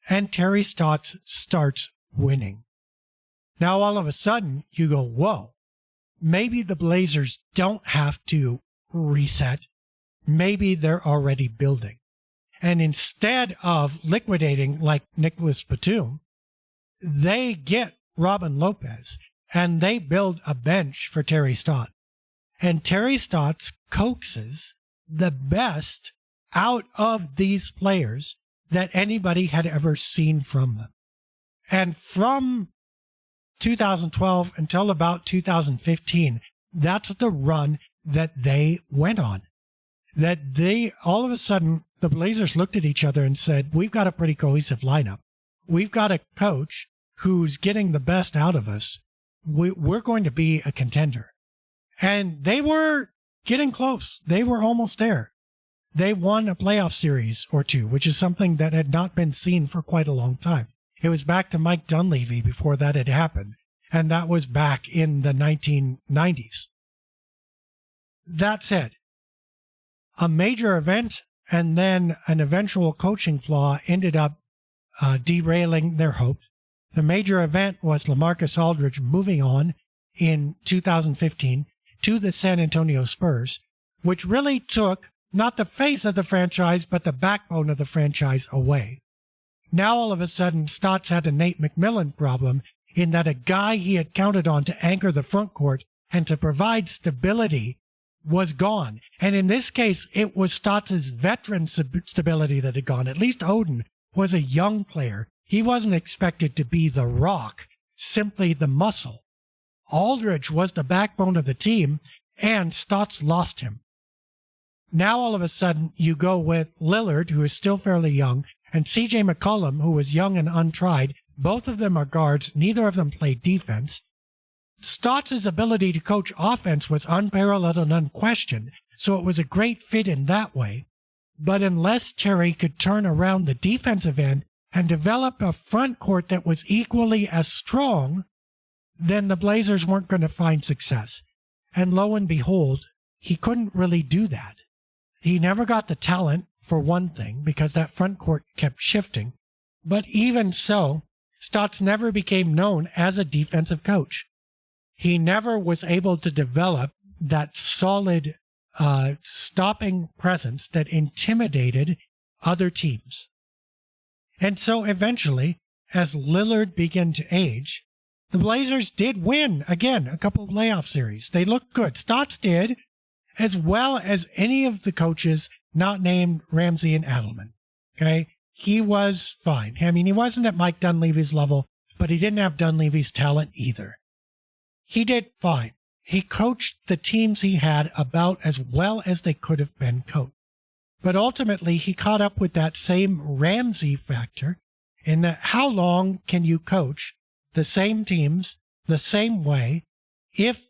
And Terry Stotts starts winning. Now all of a sudden, you go, whoa, maybe the Blazers don't have to reset. Maybe they're already building. And instead of liquidating like Nicholas Batum, they get Robin Lopez and they build a bench for Terry Stotts. And Terry Stotts coaxes the best out of these players that anybody had ever seen from them. And from 2012 until about 2015, that's the run that they went on. That they, all of a sudden, the Blazers looked at each other and said, we've got a pretty cohesive lineup. We've got a coach who's getting the best out of us. We're going to be a contender. And they were getting close. They were almost there. They won a playoff series or two, which is something that had not been seen for quite a long time. It was back to Mike Dunleavy before that had happened, and that was back in the 1990s. That said, a major event and then an eventual coaching flaw ended up derailing their hopes. The major event was LaMarcus Aldridge moving on in 2015 to the San Antonio Spurs, which really took not the face of the franchise, but the backbone of the franchise away. Now all of a sudden, Stotts had a Nate McMillan problem in that a guy he had counted on to anchor the front court and to provide stability was gone. And in this case, it was Stotts' veteran stability that had gone. At least Oden was a young player. He wasn't expected to be the rock, simply the muscle. Aldridge was the backbone of the team, and Stotts lost him. Now all of a sudden, you go with Lillard, who is still fairly young, and C.J. McCollum, who was young and untried. Both of them are guards. Neither of them play defense. Stotts' ability to coach offense was unparalleled and unquestioned, so it was a great fit in that way. But unless Terry could turn around the defensive end and develop a front court that was equally as strong, then the Blazers weren't going to find success. And lo and behold, he couldn't really do that. He never got the talent, for one thing, because that front court kept shifting. But even so, Stotts never became known as a defensive coach. He never was able to develop that solid stopping presence that intimidated other teams. And so eventually, as Lillard began to age, the Blazers did win, again, a couple of playoff series. They looked good. Stotts did, as well as any of the coaches not named Ramsey and Adelman. Okay? He was fine. I mean, he wasn't at Mike Dunleavy's level, but he didn't have Dunleavy's talent either. He did fine. He coached the teams he had about as well as they could have been coached. But ultimately, he caught up with that same Ramsey factor in that how long can you coach the same teams the same way if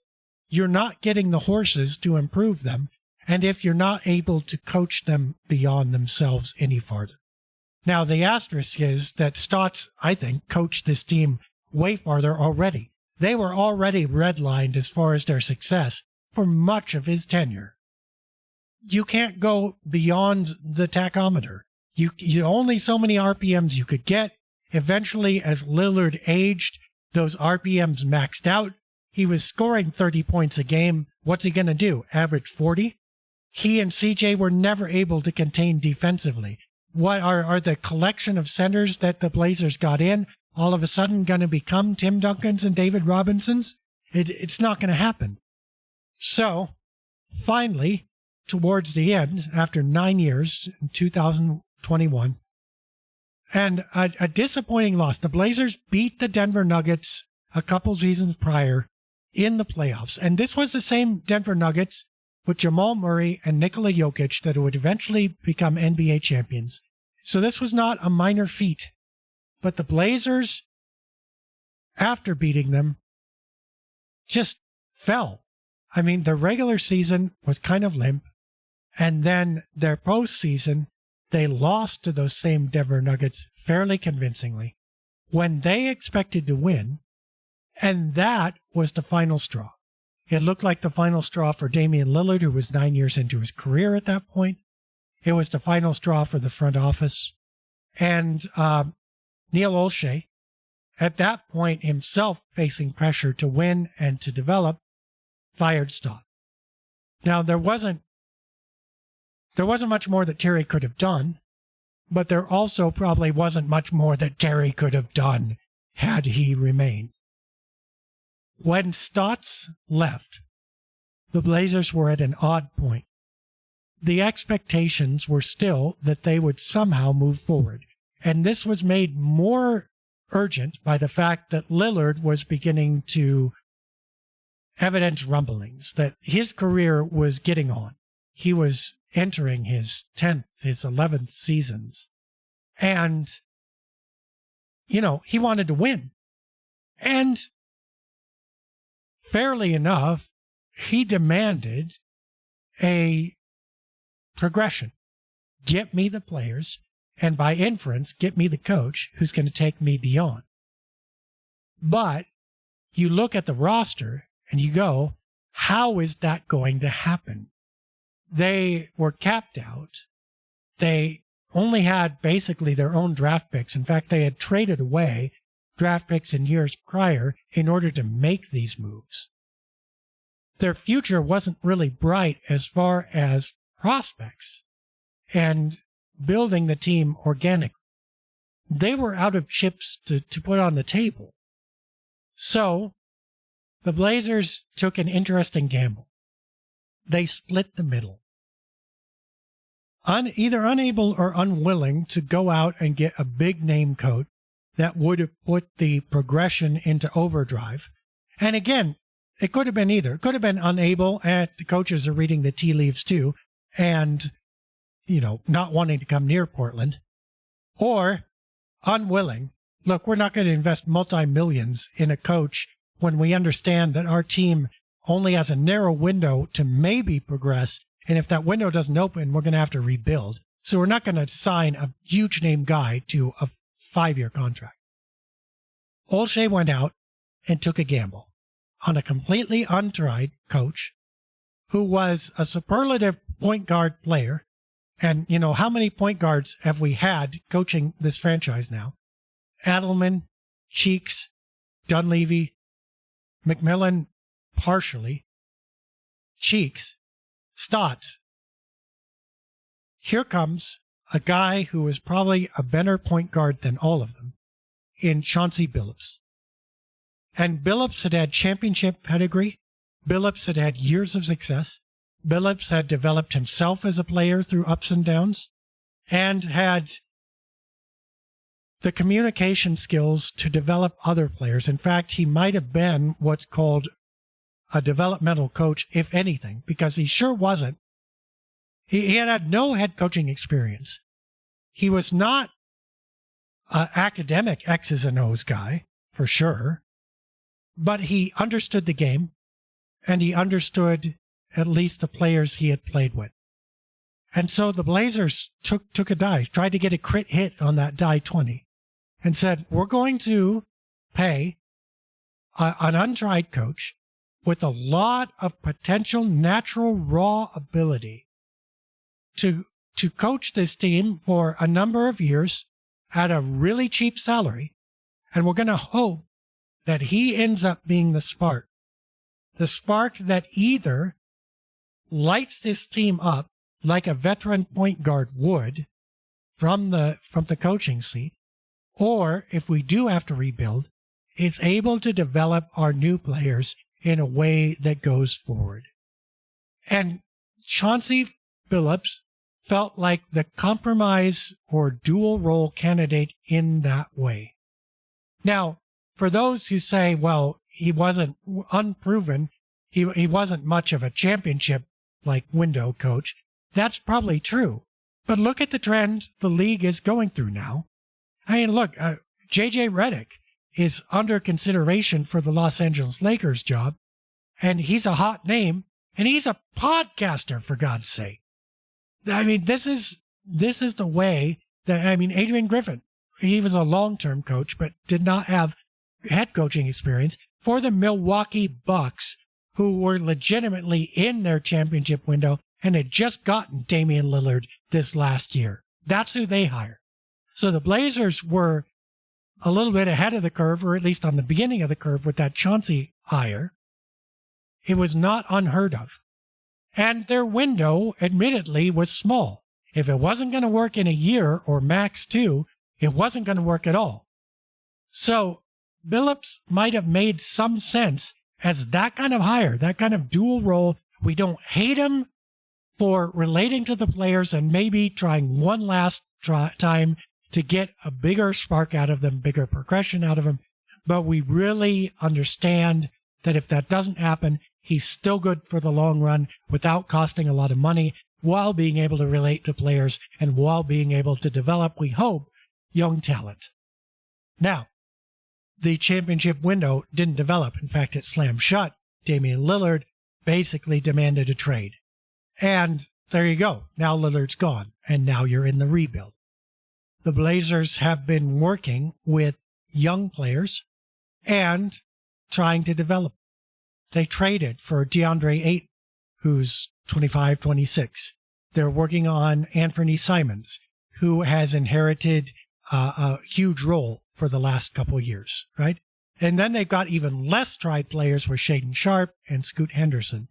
you're not getting the horses to improve them and if you're not able to coach them beyond themselves any farther. Now, the asterisk is that Stotts, I think, coached this team way farther already. They were already redlined as far as their success for much of his tenure. You can't go beyond the tachometer. You only so many RPMs you could get. Eventually, as Lillard aged, those RPMs maxed out. He was scoring 30 points a game. What's he going to do? Average 40? He and CJ were never able to contain defensively. What are the collection of centers that the Blazers got in all of a sudden going to become Tim Duncans and David Robinsons? It's not going to happen. So, finally, towards the end, after 9 years, in 2021, and a disappointing loss. The Blazers beat the Denver Nuggets a couple seasons prior in the playoffs. And this was the same Denver Nuggets with Jamal Murray and Nikola Jokic that would eventually become NBA champions. So this was not a minor feat. But the Blazers, after beating them, just fell. I mean, their regular season was kind of limp. And then their postseason, they lost to those same Denver Nuggets fairly convincingly when they expected to win. And that was the final straw. It looked like the final straw for Damian Lillard, who was 9 years into his career at that point. It was the final straw for the front office. And Neil Olshey, at that point himself facing pressure to win and to develop, fired Stott. Now, there wasn't much more that Terry could have done, but there also probably wasn't much more that Terry could have done had he remained. When Stotts left, the Blazers were at an odd point. The expectations were still that they would somehow move forward, and this was made more urgent by the fact that Lillard was beginning to evidence rumblings that his career was getting on. He was entering his 10th, his 11th seasons. And, he wanted to win. And fairly enough, he demanded a progression. Get me the players, and by inference, get me the coach who's going to take me beyond. But you look at the roster and you go, how is that going to happen? They were capped out. They only had basically their own draft picks. In fact, they had traded away draft picks in years prior in order to make these moves. Their future wasn't really bright as far as prospects and building the team organically. They were out of chips to put on the table. So the Blazers took an interesting gamble. They split the middle. Either unable or unwilling to go out and get a big name coach that would have put the progression into overdrive. And again, it could have been either. It could have been unable, and the coaches are reading the tea leaves too, and, not wanting to come near Portland. Or unwilling. Look, we're not going to invest multi-millions in a coach when we understand that our team only has a narrow window to maybe progress. And if that window doesn't open, we're going to have to rebuild. So we're not going to sign a huge name guy to a 5-year contract. Olshey went out and took a gamble on a completely untried coach who was a superlative point guard player. And, how many point guards have we had coaching this franchise now? Adelman, Cheeks, Dunleavy, McMillan, partially, Cheeks, Stotts. Here comes a guy who is probably a better point guard than all of them in Chauncey Billups. And Billups had had championship pedigree. Billups had had years of success. Billups had developed himself as a player through ups and downs and had the communication skills to develop other players. In fact, he might have been what's called a developmental coach, if anything, because he sure wasn't. He had no head coaching experience. He was not an academic X's and O's guy, for sure, but he understood the game, and he understood at least the players he had played with. And so the Blazers took a die, tried to get a crit hit on that die 20, and said, we're going to pay an untried coach with a lot of potential natural raw ability to coach this team for a number of years at a really cheap salary. And we're going to hope that he ends up being the spark that either lights this team up like a veteran point guard would from the coaching seat, or if we do have to rebuild, is able to develop our new players in a way that goes forward. And Chauncey Billups felt like the compromise or dual role candidate in that way. Now, for those who say, well, he wasn't unproven, he wasn't much of a championship like window coach, that's probably true. But look at the trend the league is going through now. I mean, look, J.J. Redick is under consideration for the Los Angeles Lakers job, and he's a hot name, and he's a podcaster, for God's sake. I mean, this is the way that, I mean, Adrian Griffin, he was a long-term coach, but did not have head coaching experience for the Milwaukee Bucks, who were legitimately in their championship window and had just gotten Damian Lillard this last year. That's who they hired. So the Blazers were a little bit ahead of the curve, or at least on the beginning of the curve with that Chauncey hire. It was not unheard of. And their window, admittedly, was small. If it wasn't going to work in a year or max 2, it wasn't going to work at all. So Billups might have made some sense as that kind of hire, that kind of dual role. We don't hate him for relating to the players and maybe trying one last time to get a bigger spark out of them, bigger progression out of them. But we really understand that if that doesn't happen, he's still good for the long run without costing a lot of money, while being able to relate to players and while being able to develop, we hope, young talent. Now, the championship window didn't develop. In fact, it slammed shut. Damian Lillard basically demanded a trade. And there you go. Now Lillard's gone, and now you're in the rebuild. The Blazers have been working with young players and trying to develop. They traded for DeAndre Ayton, who's 25, 26. They're working on Anthony Simons, who has inherited a huge role for the last couple of years, right? And then they've got even less tried players with Shaedon Sharpe and Scoot Henderson,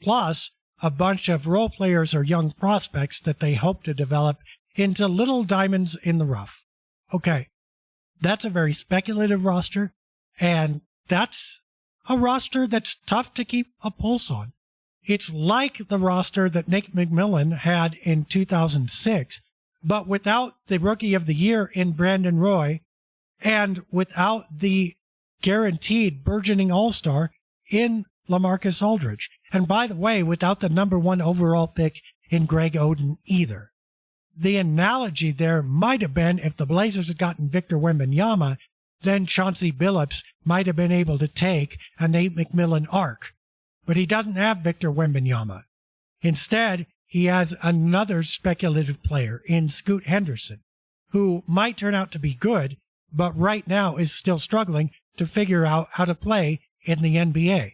plus a bunch of role players or young prospects that they hope to develop into little diamonds in the rough. Okay, that's a very speculative roster, and that's a roster that's tough to keep a pulse on. It's like the roster that Nick McMillan had in 2006, but without the Rookie of the Year in Brandon Roy and without the guaranteed burgeoning All-Star in LaMarcus Aldridge. And by the way, without the number 1 overall pick in Greg Oden either. The analogy there might have been if the Blazers had gotten Victor Wembanyama, then Chauncey Billups might have been able to take a Nate McMillan arc. But he doesn't have Victor Wembanyama. Instead, he has another speculative player in Scoot Henderson, who might turn out to be good, but right now is still struggling to figure out how to play in the NBA.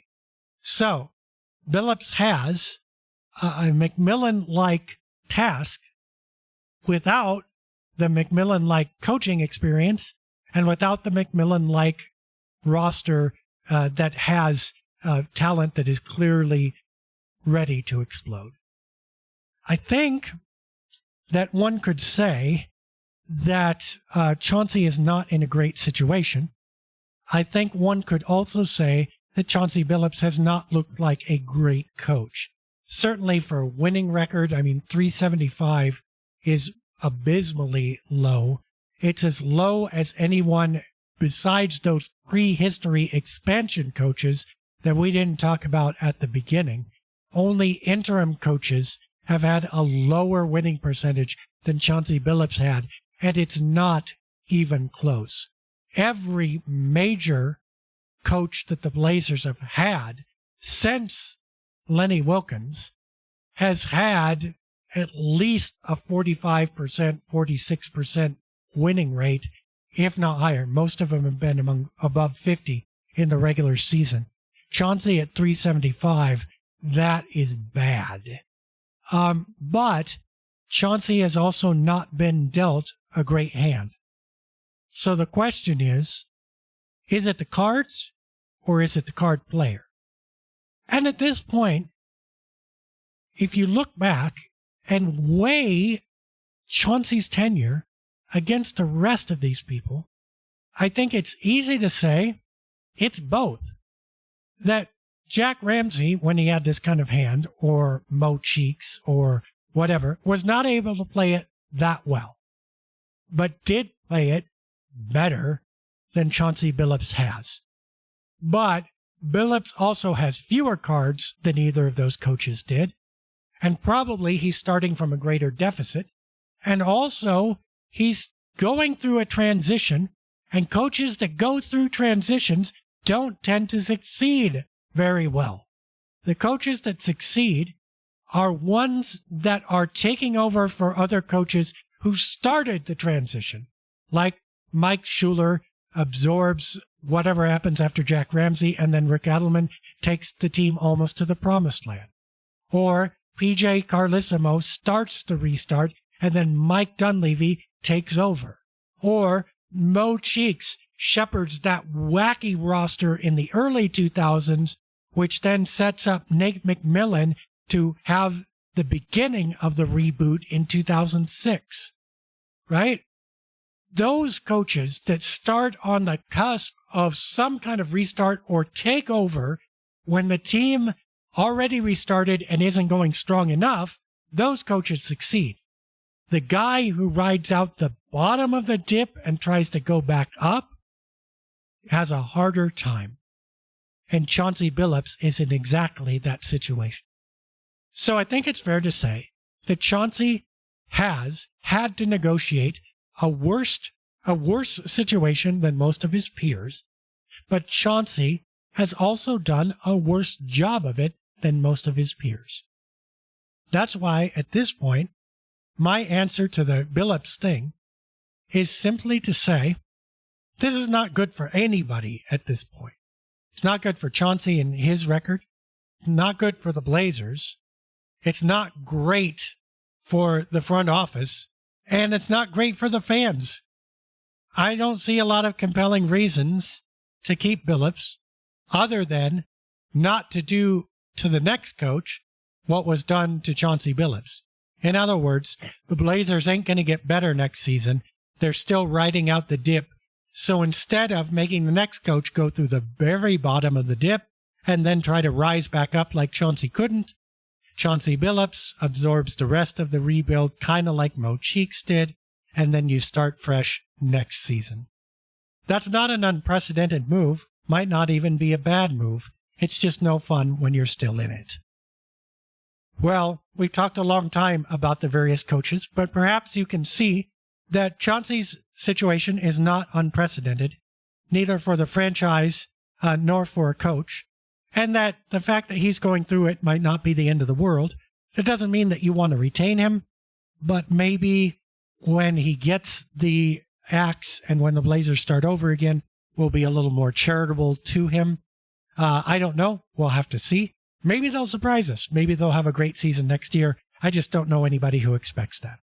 So, Billups has a McMillan-like task without the McMillan-like coaching experience and without the McMillan-like roster that has talent that is clearly ready to explode. I think that one could say that Chauncey is not in a great situation. I think one could also say that Chauncey Billups has not looked like a great coach. Certainly for a winning record, 375 is abysmally low. It's as low as anyone besides those prehistory expansion coaches that we didn't talk about at the beginning. Only interim coaches have had a lower winning percentage than Chauncey Billups had, and it's not even close. Every major coach that the Blazers have had since Lenny Wilkens has had at least a 45%, 46% winning rate, if not higher. Most of them have been above 50 in the regular season. Chauncey at 375, that is bad. But Chauncey has also not been dealt a great hand. So the question is it the cards or is it the card player? And at this point, if you look back and weigh Chauncey's tenure against the rest of these people, I think it's easy to say it's both. That Jack Ramsey, when he had this kind of hand, or Mo Cheeks, or whatever, was not able to play it that well, but did play it better than Chauncey Billups has. But Billups also has fewer cards than either of those coaches did, and probably he's starting from a greater deficit, and also he's going through a transition, and coaches that go through transitions don't tend to succeed very well. The coaches that succeed are ones that are taking over for other coaches who started the transition, like Mike Schuler absorbs whatever happens after Jack Ramsey, and then Rick Adelman takes the team almost to the promised land. Or PJ Carlesimo starts the restart, and then Mike Dunleavy takes over. Or Mo Cheeks shepherds that wacky roster in the early 2000s, which then sets up Nate McMillan to have the beginning of the reboot in 2006, right? Those coaches that start on the cusp of some kind of restart or take over when the team already restarted and isn't going strong enough, those coaches succeed. The guy who rides out the bottom of the dip and tries to go back up has a harder time. And Chauncey Billups is in exactly that situation. So I think it's fair to say that Chauncey has had to negotiate a worse situation than most of his peers, but Chauncey has also done a worse job of it than most of his peers. That's why, at this point, my answer to the Billups thing is simply to say, this is not good for anybody at this point. It's not good for Chauncey and his record. It's not good for the Blazers. It's not great for the front office. And it's not great for the fans. I don't see a lot of compelling reasons to keep Billups other than not to do to the next coach what was done to Chauncey Billups. In other words, the Blazers ain't going to get better next season. They're still riding out the dip. So instead of making the next coach go through the very bottom of the dip and then try to rise back up like Chauncey couldn't, Chauncey Billups absorbs the rest of the rebuild, kind of like Mo Cheeks did, and then you start fresh next season. That's not an unprecedented move, might not even be a bad move. It's just no fun when you're still in it. Well, we've talked a long time about the various coaches, but perhaps you can see that Chauncey's situation is not unprecedented, neither for the franchise nor for a coach, and that the fact that he's going through it might not be the end of the world. It doesn't mean that you want to retain him, but maybe when he gets the axe and when the Blazers start over again, we'll be a little more charitable to him. I don't know. We'll have to see. Maybe they'll surprise us. Maybe they'll have a great season next year. I just don't know anybody who expects that.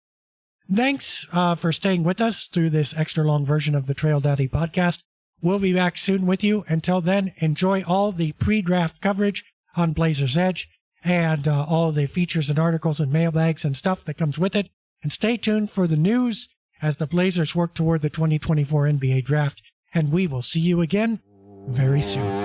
Thanks for staying with us through this extra long version of the Trail Daddy podcast. We'll be back soon with you. Until then, enjoy all the pre-draft coverage on Blazers Edge and all the features and articles and mailbags and stuff that comes with it. And stay tuned for the news as the Blazers work toward the 2024 NBA draft. And we will see you again very soon.